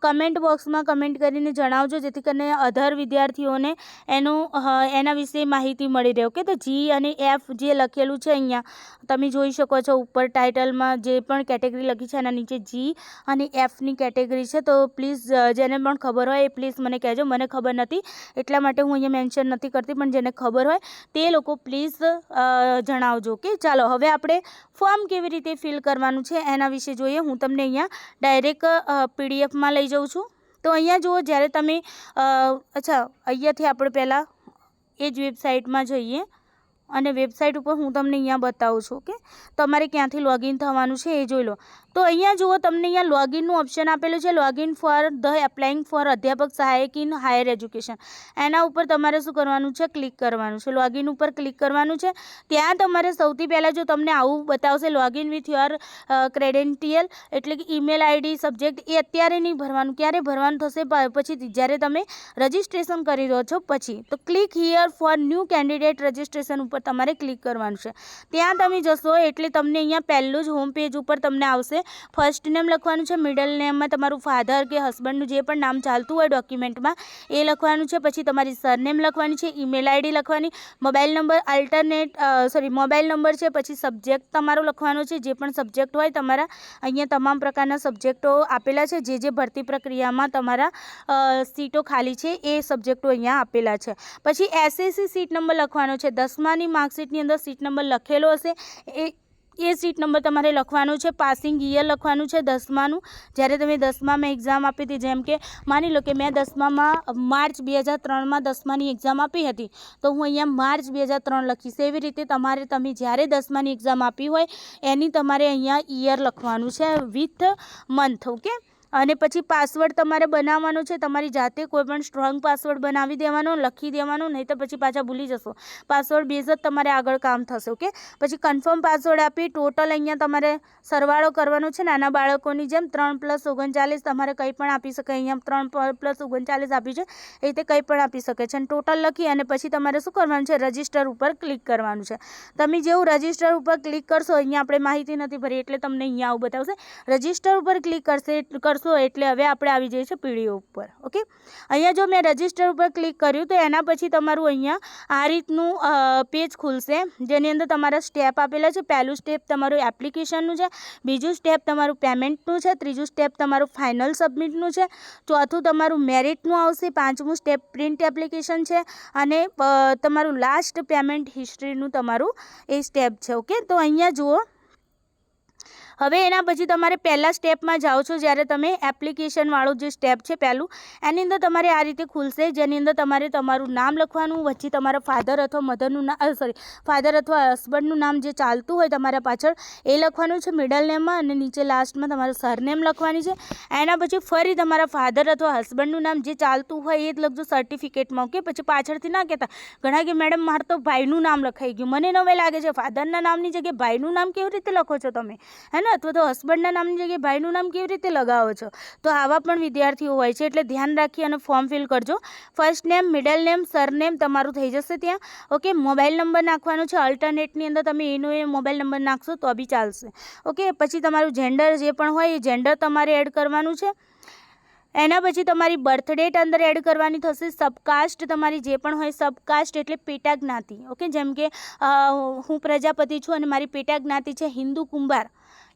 કમેન્ટ બોક્સમાં કમેન્ટ કરીને જણાવજો, જેથી કરીને અધર વિદ્યાર્થીઓને એના વિશે માહિતી મળી રહે. ઓકે, તો જી અને એફ જે લખેલું છે અહીંયા તમે જોઈ શકો છો ઉપર ટાઇટલમાં જે પણ કેટેગરી લખી છે એના નીચે જી અને એફની કેટેગરી છે. તો પ્લીઝ જેને પણ ખબર હોય એ પ્લીઝ મને કહેજો. મને ખબર નથી એટલા માટે હું અહીંયા મેન્શન નથી કરતી, પણ જેને ખબર હોય તે લોકો પ્લીઝ જણાવજો. કે ચાલો હવે આપણે ફોર્મ કેવી રીતે ફિલ કરવાનું છે એના વિશે જોઈએ. હું તમને અહીંયા ડાયરેક્ટ પીડીએફમાં લઈ જાઉં છું. તો અહીંયા જુઓ, જ્યારે તમે અહીંયાથી આપણે પહેલાં એ જ વેબસાઇટમાં જઈએ અને વેબસાઇટ ઉપર હું તમને અહીંયા બતાવું છું કે તમારે ક્યાંથી લોગિન થવાનું છે એ જોઈ લો. તો અહીંયા જુઓ તમને અહીંયા લોગિનનું ઓપ્શન આપેલું છે, login for the applying for અધ્યાપક સહાયક ઇન હાયર એજ્યુકેશન. એના ઉપર તમારે શું કરવાનું છે, ક્લિક કરવાનું છે. લોગિન ઉપર ક્લિક કરવાનું છે. ત્યાં તમારે સૌથી પહેલાં જો તમને આવું બતાવશે લોગિન વિથ યોર ક્રેડેન્ટિયલ એટલે કે ઈમેલ આઈડી સબ્જેક્ટ, એ અત્યારે નહીં ભરવાનું, ક્યારે ભરવાનું થશે પછી જ્યારે તમે રજિસ્ટ્રેશન કરી દો છો પછી. તો click here for new candidate registration ઉપર તમારે ક્લિક કરવાનું છે. ત્યાં તમે જશો એટલે તમને અહીંયા પહેલું જ હોમ પેજ ઉપર તમને આવશે. ફર્સ્ટ નેમ લખવાનું છે, મિડલ નેમમાં તમારું ફાધર કે હસબન્ડનું જે પણ નામ ચાલતું હોય ડોક્યુમેન્ટમાં એ લખવાનું છે. પછી તમારી સરનેમ લખવાની છે, ઈમેલ આઈડી લખવાની, મોબાઈલ નંબર મોબાઈલ નંબર છે. પછી સબ્જેક્ટ તમારો લખવાનો છે, જે પણ સબ્જેક્ટ હોય તમારા. અહીંયા તમામ પ્રકારના સબ્જેક્ટો આપેલા છે, જે ભરતી પ્રક્રિયામાં તમારા સીટો ખાલી છે એ સબ્જેક્ટો અહીંયા આપેલા છે. પછી એસએસસી સીટ નંબર લખવાનો છે. 10માની માર્કશીટની અંદર સીટ નંબર લખેલો હશે એ સીટ નંબર તમારે લખવાનો છે. પાસિંગ યર લખવાનું છે 10માનું, જ્યારે તમે 10મામાં એક્ઝામ આપી હતી. જેમ કે માની લો કે મેં 10મામાં માર્ચ 2003માં 10માની એક્ઝામ આપી હતી, તો હું અહીંયા માર્ચ 2003 લખીશ. એવી રીતે તમે જ્યારે 10માની એક્ઝામ આપી હોય એની તમારે અહીંયા યર લખવાનું છે વિથ મંથ. ઓકે. અને પછી પાસવર્ડ તમારે બનાવવાનો છે તમારી જાતે, કોઈ પણ સ્ટ્રોંગ પાસવર્ડ બનાવી દેવાનો, લખી દેવાનો, નહીં તો પછી પાછા ભૂલી જશો. પાસવર્ડ બેઝ જ તમારે આગળ કામ થશે. ઓકે. પછી કન્ફર્મ પાસવર્ડ આપી ટોટલ અહીંયા તમારે સરવાળો કરવાનો છે નાના બાળકોની જેમ. 3 + 39 તમારે કંઈ પણ આપી શકે. અહીંયા 3 + 39 આપ્યું છે એ રીતે કંઈ પણ આપી શકે છે. અને ટોટલ લખી અને પછી તમારે શું કરવાનું છે, રજિસ્ટર ઉપર ક્લિક કરવાનું છે. તમે જેવું રજિસ્ટર ઉપર ક્લિક કરશો, અહીંયા આપણે માહિતી નથી ભરી એટલે તમને અહીંયા આવું બતાવશે. રજિસ્ટર ઉપર ક્લિક કરશો એટલે હવે આપણે આવી જઈએ છીએ પીડીઓ ઉપર. ઓકે. અહીંયા જો મેં રજિસ્ટર ઉપર ક્લિક કર્યું તો એના પછી તમારું અહીંયા આ રીતનું પેજ ખુલશે, જેની અંદર તમારા સ્ટેપ આપેલા છે. પહેલું સ્ટેપ તમારું એપ્લિકેશનનું છે, બીજું સ્ટેપ તમારું પેમેન્ટનું છે, ત્રીજું સ્ટેપ તમારું ફાઇનલ સબમિટનું છે, ચોથું તમારું મેરિટનું આવશે, પાંચમું સ્ટેપ પ્રિન્ટ એપ્લિકેશન છે, અને તમારું લાસ્ટ પેમેન્ટ હિસ્ટ્રીનું તમારું એ સ્ટેપ છે. ઓકે. તો અહીંયા જુઓ, હવે એના પછી તમારે પહેલા સ્ટેપમાં જાઓ છો, જ્યારે તમે એપ્લિકેશનવાળું જે સ્ટેપ છે પહેલું, એની અંદર તમારે આ રીતે ખુલશે, જેની અંદર તમારે તમારું નામ લખવાનું, વચ્ચે તમારા ફાધર અથવા મધરનું નામ ફાધર અથવા હસબન્ડનું નામ જે ચાલતું હોય તમારા પાછળ એ લખવાનું છે મિડલ નેમમાં, અને નીચે લાસ્ટમાં તમારું સરનેમ લખવાની છે. એના પછી ફરી તમારા ફાધર અથવા હસબન્ડનું નામ જે ચાલતું હોય એ જ લખજો સર્ટિફિકેટમાં. ઓકે. પછી પાછળથી ના કહેતા ઘણા કે મેડમ મારે તો ભાઈનું નામ લખાઈ ગયું. મને નવે લાગે છે ફાધરના નામની જગ્યાએ ભાઈનું નામ કેવી રીતે લખો છો તમે, હે ને, અથવા તો હસબન્ડના નામની જગ્યાએ ભાઈનું નામ કેવી રીતે લગાવો છો. તો આવા પણ વિદ્યાર્થીઓ હોય છે, એટલે ધ્યાન રાખી અને ફોર્મ ફિલ કરજો. First name, middle name, surname તમારું થઈ જશે ત્યાં. ઓકે. મોબાઈલ નંબર નાખવાનો છે, અલ્ટરનેટની અંદર તમે એનો એ મોબાઈલ નંબર નાખશો તો બી ચાલશે. ઓકે. પછી તમારું જેન્ડર જે પણ હોય એ જેન્ડર તમારે એડ કરવાનું છે. એના પછી તમારી બર્થ ડેટ અંદર એડ કરવાની થશે. સબકાસ્ટ તમારી જે પણ હોય, સબકાસ્ટ એટલે પેટા જ્ઞાતિ. ઓકે. જેમ કે હું પ્રજાપતિ છું અને મારી પેટા જ્ઞાતિ છે હિન્દુ કુંભાર,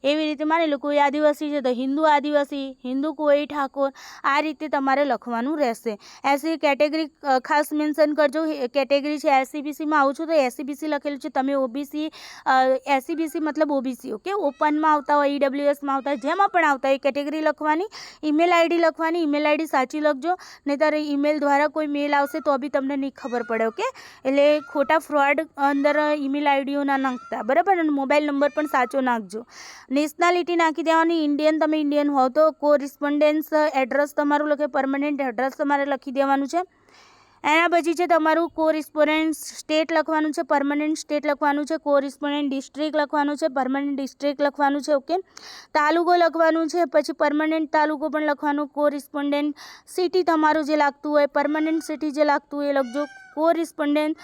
એવી રીતે માની લો કોઈ આદિવાસી છે તો હિન્દુ આદિવાસી, હિન્દુ કોઈ ઠાકોર, આ રીતે તમારે લખવાનું રહેશે. એસસી કેટેગરી ખાસ મેન્શન કરજો. કેટેગરી છે એસસીબીસીમાં આવું છું તો એસસીબીસી લખેલું છે, તમે ઓબીસી એસસીબીસી મતલબ ઓબીસી. ઓકે. ઓપનમાં આવતા હોય, ઈડબ્લ્યુએસમાં આવતા હોય, જેમાં પણ આવતા હોય કેટેગરી લખવાની, ઈમેલ આઈડી લખવાની. ઈમેલ આઈડી સાચી લખજો, નહીંતર ઈમેલ દ્વારા કોઈ મેલ આવશે તો બી તમને નહીં ખબર પડે. ઓકે. એટલે ખોટા ફ્રોડ અંદર ઈમેલ આઈડીઓ ના નાખતા, બરાબર. અને મોબાઈલ નંબર પણ સાચો નાખજો. નેશનાલિટી નાખી દેવાની, ઇન્ડિયન, તમે ઇન્ડિયન હોવ તો. કોરિસ્પોન્ડન્સ એડ્રેસ તમારું લખે, પરમનન્ટ એડ્રેસ તમારે લખી દેવાનું છે. એના પછી છે તમારું કોરિસ્પોન્ડન્ટ સ્ટેટ લખવાનું છે, પરમનન્ટ સ્ટેટ લખવાનું છે, કોરિસ્પોન્ડન્ટ ડિસ્ટ્રિક્ટ લખવાનું છે, પરમનન્ટ ડિસ્ટ્રિક્ટ લખવાનું છે. ઓકે. તાલુકો લખવાનું છે, પછી પરમનન્ટ તાલુકો પણ લખવાનું. કોરિસ્પોન્ડન્ટ સિટી તમારું જે લાગતું હોય, પરમનન્ટ સિટી જે લાગતું હોય એ લખજો. કોરિસ્પોન્ડન્ટ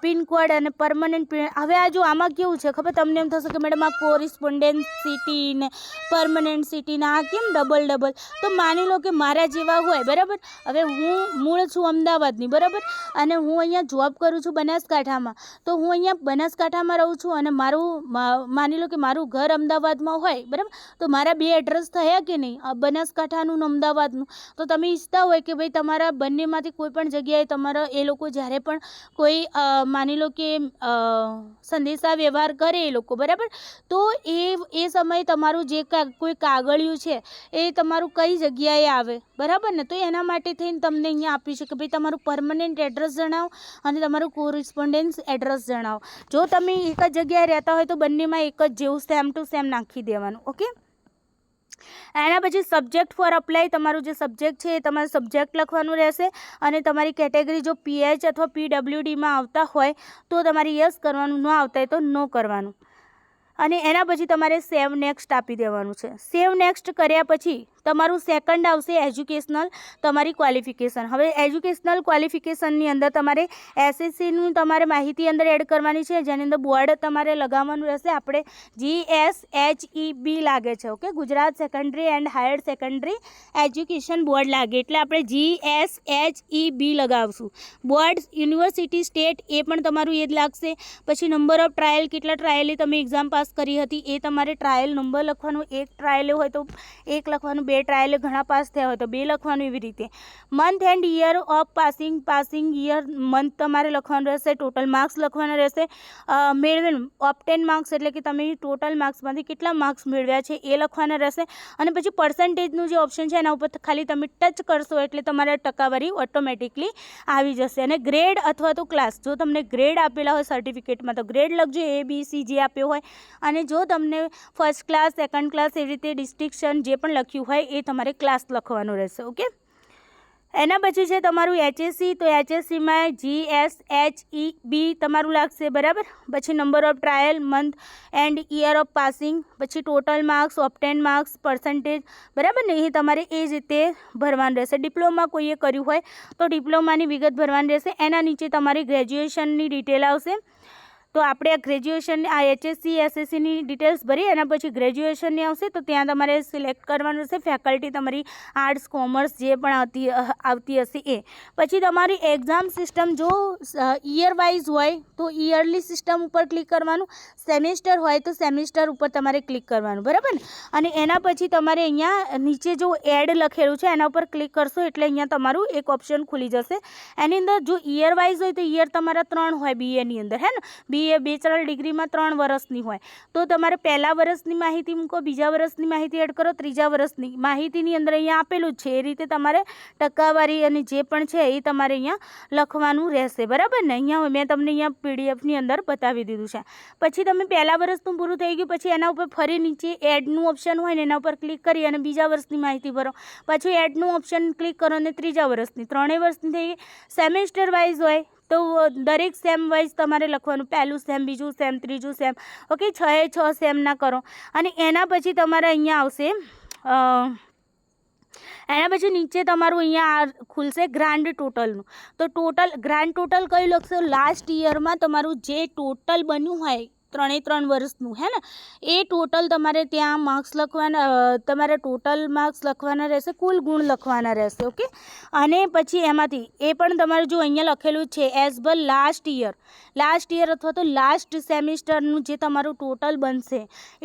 પિનકોડ અને પરમનન્ટ પિન. હવે આ જો આમાં કેવું છે ખબર, તમને એમ થશે કે મેડમ આ કોરિસ્પોન્ડન્ટ સિટી ને પરમનન્ટ સિટી ને આ કેમ ડબલ. તો માની લો કે મારા જેવા હોય, બરાબર. હવે હું મૂળ છું અમદાવાદની, બરાબર, અને હું અહીંયા જોબ કરું છું બનાસકાંઠામાં. તો હું અહીંયા બનાસકાંઠામાં રહું છું અને માની લો કે મારું ઘર અમદાવાદમાં હોય, બરાબર. તો મારા બે એડ્રેસ થયા કે નહીં, બનાસકાંઠાનું ને અમદાવાદનું. તો તમે ઈચ્છતા હોય કે ભાઈ તમારા બંનેમાંથી કોઈ પણ જગ્યાએ તમારા એ લોકો જ્યારે પણ કોઈ માની લો કે સંદેશા વ્યવહાર કરે એ લોકો, બરાબર. તો એ સમયે તમારું જે કોઈ કાગળિયું છે એ તમારું કઈ જગ્યાએ આવે, બરાબર ને. તો એના માટે થઈને તમને અહીંયા આપ્યું છે કે ભાઈ તમારું પરમનન્ટ એડ્રેસ જણાવો અને તમારું કોરિસ્પોન્ડન્સ એડ્રેસ જણાવો. જો તમે એક જ જગ્યાએ રહેતા હોય તો બંનેમાં એક જ જેવું સેમ ટુ સેમ નાખી દેવાનું. ઓકે. એના પછી સબ્જેક્ટ ફોર અપ્લાય, તમારું જે સબ્જેક્ટ છે એ તમારે સબ્જેક્ટ લખવાનું રહેશે અને તમારી કેટેગરી જો PH અથવા PWDમાં આવતા હોય તો તમારે યસ કરવાનું, ન આવતા હોય તો નો કરવાનું. અને એના પછી તમારે સેવ નેક્સ્ટ આપી દેવાનું છે. સેવ નેક્સ્ટ કર્યા પછી તમારું સેકન્ડ આવશે એજ્યુકેશનલ, તમારી ક્વોલિફિકેશન. હવે એજ્યુકેશનલ ક્વોલિફિકેશનની અંદર તમારે SSCનું તમારે માહિતી અંદર એડ કરવાની છે, જેની અંદર બોર્ડ તમારે લગાવવાનું રહેશે. આપણે GSHEB લાગે છે, okay, Gujarat secondary and higher secondary education board લાગે એટલે આપણે GSHEB લગાવશું. બોર્ડ, યુનિવર્સિટી, સ્ટેટ એ પણ તમારું એ જ લાગશે. પછી નંબર ઓફ ટ્રાયલ, કેટલા ટ્રાયલે તમે એક્ઝામ પાસ કરી હતી એ તમારે ટ્રાયલ નંબર લખવાનું. એક ટ્રાયલ હોય તો એક લખવાનું, 2 ટ્રાયલે ઘણા પાસ થયા હોય તો 2 લખવાનું, એવી રીતે. Month and year of passing, passing year month તમારે લખવાનું રહેશે. ટોટલ માર્ક્સ લખવાના રહેશે. મેળવેલું ઓપ્ટેન માર્ક્સ એટલે કે તમે ટોટલ માર્ક્સમાંથી કેટલા માર્ક્સ મેળવ્યા છે એ લખવાના રહેશે. અને પછી પર્સન્ટેજનું જે ઓપ્શન છે એના ઉપર ખાલી તમે ટચ કરશો એટલે તમારે ટકાવારી ઓટોમેટિકલી આવી જશે. અને ગ્રેડ અથવા તો ક્લાસ, જો તમને ગ્રેડ આપેલા હોય સર્ટિફિકેટમાં તો ગ્રેડ લખજો, ABC જે આપ્યો હોય. અને જો તમને ફર્સ્ટ ક્લાસ, સેકન્ડ ક્લાસ એવી રીતે ડિસ્ટિંક્શન જે પણ લખ્યું હોય એ તમારે ક્લાસ લખવાનું રહેશે, ઓકે. એના પછી છે તમારું HSC, તો HSCમાં GSHEB તમારું લાગશે, બરાબર. પછી number of trial, month and year of passing, પછી total marks, obtained marks, percentage, બરાબર ને, એ તમારે એ જ રીતે ભરવાનું રહેશે. ડિપ્લોમા કોઈએ કર્યું હોય તો ડિપ્લોમાની વિગત ભરવાની રહેશે. એના નીચે તમારી ગ્રેજ્યુએશનની ડિટેલ આવશે. તો આપણે આ ગ્રેજ્યુએશન, આ HSC SSCની ડિટેલ્સ ભરી એના પછી ગ્રેજ્યુએશનની આવશે તો ત્યાં તમારે સિલેક્ટ કરવાનું રહેશે ફેકલ્ટી, તમારી આર્ટ્સ, કોમર્સ જે પણ આવતી હશે એ. પછી તમારી એક્ઝામ સિસ્ટમ જો યર વાઇઝ હોય તો યરલી સિસ્ટમ ઉપર ક્લિક કરવાનું, સેમિસ્ટર હોય તો સેમિસ્ટર ઉપર તમારે ક્લિક કરવાનું, બરાબર ને. અને એના પછી તમારે અહીંયા નીચે જો એડ લખેલું છે એના ઉપર ક્લિક કરશો એટલે અહીંયા તમારું એક ઓપ્શન ખુલી જશે. એની અંદર જો યર વાઇઝ હોય તો યર તમારા 3 હોય BAની અંદર, હે ને. BA બેચલર ડિગ્રીમાં 3 વર્ષની હોય તો તમારે પહેલા વર્ષની માહિતી મૂકો, બીજા વર્ષની માહિતી એડ કરો, ત્રીજા વર્ષની માહિતીની અંદર અહીંયા આપેલું જ છે એ રીતે તમારે ટકાવારી અને જે પણ છે એ તમારે અહીંયા લખવાનું રહેશે, બરાબર ને. અહીંયા મેં તમને અહીંયા PDFની અંદર બતાવી દીધું છે. પછી તમે પહેલા વર્ષનું પૂરું થઈ ગયું પછી એના ઉપર ફરી નીચે એડનું ઓપ્શન હોય ને એના ઉપર ક્લિક કરી અને બીજા વર્ષની માહિતી ભરો. પછી એડનું ઓપ્શન ક્લિક કરો અને ત્રીજા વર્ષની, 3 વર્ષની થઈ ગઈ. સેમેસ્ટર વાઇઝ હોય તો દરેક સેમ વાઇઝ તમારે લખવાનું, પહેલું સેમ, બીજું સેમ, ત્રીજું સેમ, ઓકે. 6 સેમના કરો. અને એના પછી તમારે અહીંયા આવશે, એના પછી નીચે તમારું અહીંયા ખુલશે ગ્રાન્ડ ટોટલનું. તો ટોટલ ગ્રાન્ડ ટોટલ કયું લખશો? લાસ્ટ યરમાં તમારું જે ટોટલ બન્યું હોય 3 વર્ષનું, હે ને, એ ટોટલ તમારે ત્યાં માર્ક્સ લખવાના, તમારે ટોટલ માર્ક્સ લખવાના રહેશે, કુલ ગુણ લખવાના રહેશે, ઓકે. અને પછી એમાંથી એ પણ તમારે જો અહીંયા લખેલું છે એઝ પર લાસ્ટ યર અથવા તો લાસ્ટ સેમિસ્ટરનું જે તમારું ટોટલ બનશે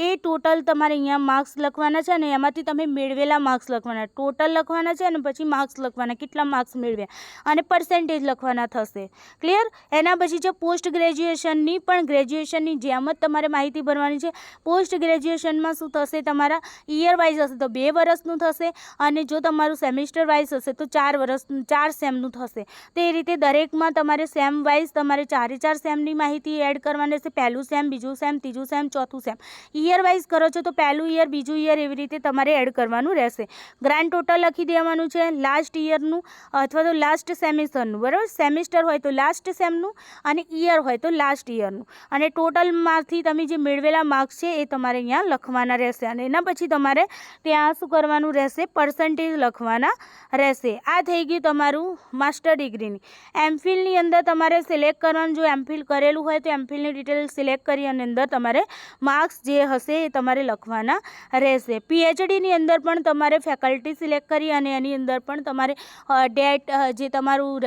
એ ટોટલ તમારે અહીંયા માર્ક્સ લખવાના છે અને એમાંથી તમે મેળવેલા માર્ક્સ લખવાના, ટોટલ લખવાના છે અને પછી માર્ક્સ લખવાના, કેટલા માર્ક્સ મેળવ્યા અને પર્સન્ટેજ લખવાના થશે, ક્લિયર. એના પછી છે પોસ્ટ ગ્રેજ્યુએશનની, પણ ગ્રેજ્યુએશનની જેમ જ તમારે માહિતી ભરવાની છે. પોસ્ટ ગ્રેજ્યુએશનમાં શું થશે, તમારા યર વાઇઝ હશે તો 2 વર્ષનું થશે અને જો તમારું સેમિસ્ટર વાઇઝ હશે તો 4 સેમનું થશે. તો એ રીતે દરેકમાં તમારે સેમ વાઇઝ તમારે 4 સેમની માહિતી એડ કરવાની રહેશે. પહેલું સેમ, બીજું સેમ, ત્રીજું સેમ, ચોથું સેમ. યર વાઇઝ કરો છો તો પહેલું યર, બીજું યર એવી રીતે તમારે એડ કરવાનું રહેશે. ગ્રાન્ડ ટોટલ લખી દેવાનું છે લાસ્ટ યરનું અથવા તો લાસ્ટ સેમિસ્ટરનું, બરાબર. સેમિસ્ટર હોય તો લાસ્ટ સેમનું અને યર હોય તો લાસ્ટ યરનું. અને ટોટલમાંથી તમે જે મેળવેલા માર્ક્સ છે એ તમારે અહીંયા લખવાના રહેશે. અને એના પછી તમારે ત્યાં શું કરવાનું રહેશે, પર્સન્ટેજ લખવાના રહેશે. આ થઈ ગયું તમારું માસ્ટર ડિગ્રીની. એમફિલની અંદર તમારે સિલેક્ટ કરવાનું, જો એમફિલ કરેલું હોય તો એમફિલની ડિટેલ સિલેક્ટ કરી અને અંદર તમારે માર્ક્સ જે હશે એ તમારે લખવાના રહેશે. PhDની અંદર પણ તમારે ફેકલ્ટી સિલેક્ટ કરી અને એની અંદર પણ તમારે ડેટ જે તમારું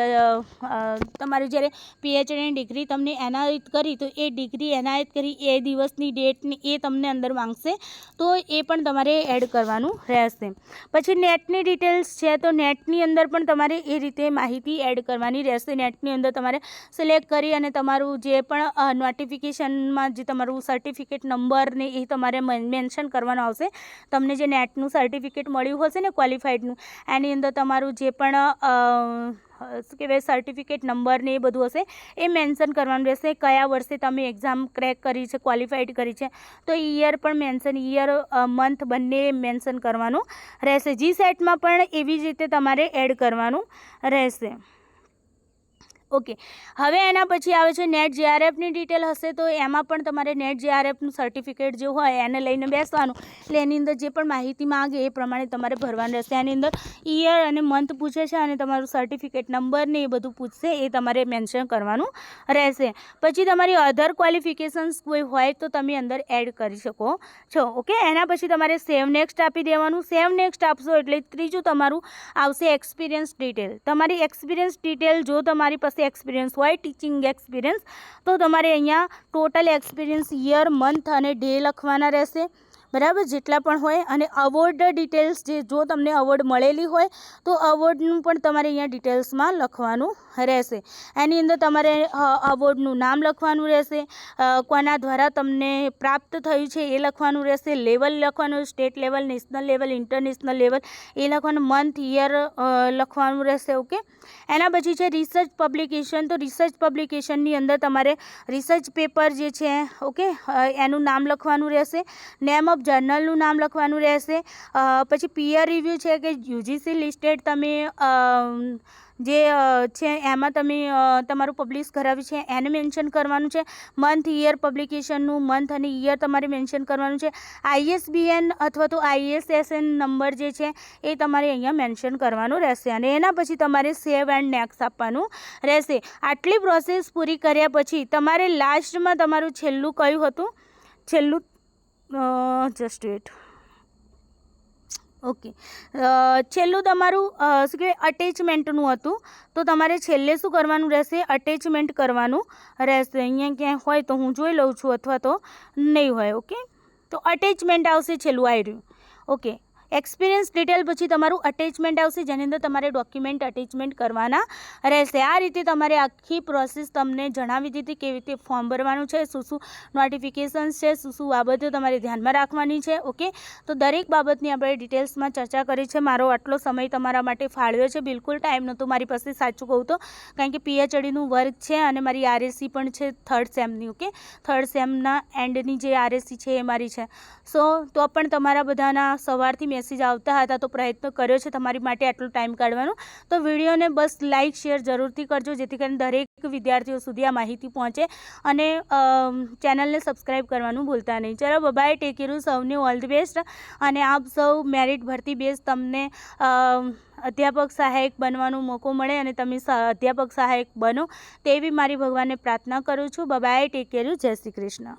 તમારી જ્યારે PhDની ડિગ્રી તમને એનાયત કરી તો એ ડિગ્રી એનાયત કરી એ દિવસની ડેટની એ તમને અંદર માંગશે તો એ પણ તમારે એડ કરવાનું રહેશે. પછી નેટની ડિટેલ્સ છે તો નેટની અંદર પણ તમારે એ રીતે માહિતી એડ કરવાની રહેશે. નેટની અંદર તમારે સિલેક્ટ કરી અને તમારું જે પણ નોટિફિકેશનમાં જે તમારું સર્ટિફિકેટ નંબર ને એ તમારે મેન્શન કરવાનો આવશે. તમને જે નેટનું સર્ટિફિકેટ મળ્યું હશે ને ક્વોલિફાઈડનું એની અંદર તમારું જે પણ શું કહેવાય સર્ટિફિકેટ નંબર ને એ બધું હશે એ મેન્શન કરવાનું રહેશે. કયા વર્ષે તમે એક્ઝામ ક્રેક કરી છે, ક્વોલિફાઈડ કરી છે, તો ઈયર પણ મેન્શન, ઈયર મંથ બંને મેન્શન કરવાનું રહેશે. GSETમાં પણ એવી જ રીતે તમારે એડ કરવાનું રહેશે. ઓકે, હવે એના પછી આવે છે નેટ JRFની ડિટેલ હશે તો એમાં પણ તમારે નેટ JRFનું સર્ટિફિકેટ જે હોય એને લઈને બેસવાનું. એટલે એની અંદર જે પણ માહિતી માગે એ પ્રમાણે તમારે ભરવાનું રહેશે. એની અંદર ઈયર અને મંથ પૂછે છે અને તમારું સર્ટિફિકેટ નંબર ને એ બધું પૂછશે, એ તમારે મેન્શન કરવાનું રહેશે. પછી તમારી અધર ક્વોલિફિકેશન્સ કોઈ હોય તો તમે અંદર એડ કરી શકો છો. ઓકે, એના પછી તમારે સેવ નેક્સ્ટ આપી દેવાનું. સેવ નેક્સ્ટ આપશો એટલે ત્રીજું તમારું આવશે એક્સપિરિયન્સ ડિટેલ. તમારી એક્સપિરિયન્સ ડિટેલ જો તમારી પાસે એક્સપિરિયન્સ હોય, ટીચિંગ એક્સપિરિયન્સ, તો તમારે અહીંયા ટોટલ એક્સપિરિયન્સ યર, મંથ અને ડે લખવાના રહેશે. બરાબર, જેટલા પણ હોય. અને અવોર્ડ ડિટેલ્સ, જે જો તમને અવોર્ડ મળેલી હોય તો અવોર્ડનું પણ તમારે અહીંયા ડિટેલ્સમાં લખવાનું રહેશે. એની અંદર તમારે અવોર્ડનું નામ લખવાનું રહેશે, કોના દ્વારા તમને પ્રાપ્ત થયું છે એ લખવાનું રહેશે, લેવલ લખવાનું, state level, national level, international level એ લખવાનું, મંથ, યર લખવાનું રહેશે. ઓકે, એના પછી છે રિસર્ચ પબ્લિકેશન. તો રિસર્ચ પબ્લિકેશનની અંદર તમારે રિસર્ચ પેપર જે છે, ઓકે, એનું નામ લખવાનું રહેશે. નેમ ઓફ જર્નલનું નામ લખવાનું રહેશે. પછી પિયર રિવ્યૂ છે કે UGC લિસ્ટેડ તમે જે છે એમાં તમે તમારું પબ્લિશ કરાવ્યું છે એને મેન્શન કરવાનું છે. મંથ, યર પબ્લિકેશનનું મંથ અને યર તમારે મેન્શન કરવાનું છે. ISBN અથવા તો ISSN નંબર જે છે એ તમારે અહીંયા મેન્શન કરવાનું રહેશે. અને એના પછી તમારે સેવ એન્ડ નેક્સ્ટ આપવાનું રહેશે. આટલી પ્રોસેસ પૂરી કર્યા પછી તમારે લાસ્ટમાં તમારું છેલ્લું કયું હતું, છેલ્લું જસ્ટ વેટ. ઓકે, છેલ્લું તમારું શું કહેવાય અટેચમેન્ટનું હતું. તો તમારે છેલ્લે શું કરવાનું રહેશે, અટેચમેન્ટ કરવાનું રહેશે. અહીંયા ક્યાંય હોય તો હું જોઈ લઉં છું, અથવા તો નહીં હોય. ઓકે, તો અટેચમેન્ટ આવશે છેલ્લું આવી રહ્યું. ઓકે, એક્સપિરિયન્સ ડિટેલ પછી તમારું અટેચમેન્ટ આવશે, જેની અંદર તમારે ડોક્યુમેન્ટ અટેચમેન્ટ કરવાના રહેશે. આ રીતે તમારે આખી પ્રોસેસ તમને જણાવી દીધી, કેવી રીતે ફોર્મ ભરવાનું છે, શું શું નોટિફિકેશન્સ છે, શું શું બાબતો તમારે ધ્યાનમાં રાખવાની છે. ઓકે, તો દરેક બાબતની આપણે ડિટેલ્સમાં ચર્ચા કરી છે. મારો આટલો સમય તમારા માટે ફાળવ્યો છે, બિલકુલ ટાઈમ નહોતો મારી પાસે, સાચું કહું તો, કારણ કે PhDનું વર્ક છે અને મારી RSC પણ છે 3rd સેમની. ઓકે, 3rd સેમના એન્ડની જે RSC છે એ મારી છે. સો તો પણ તમારા બધાના સવારથી મેસેજ આવતા હતા તો પ્રયત્ન કર્યો છે તમારી માટે આટલો ટાઈમ કાઢવાનો. તો વિડીયોને બસ લાઇક શેર જરૂરથી કરજો, જેથી કરીને દરેક વિદ્યાર્થીઓ સુધી આ માહિતી પહોંચે. અને ચેનલને સબસ્ક્રાઈબ કરવાનું ભૂલતા નહીં. ચલો, બાય, ટેક કેર, સૌને ઓલ ધી બેસ્ટ. અને આપ સૌ મેરિટ ભરતી બેઝ તમને અધ્યાપક સહાયક બનવાનો મોકો મળે અને તમે અધ્યાપક સહાયક બનો તેવી મારી ભગવાનને પ્રાર્થના કરું છું. બાય, ટેક કેર, જય શ્રી કૃષ્ણ.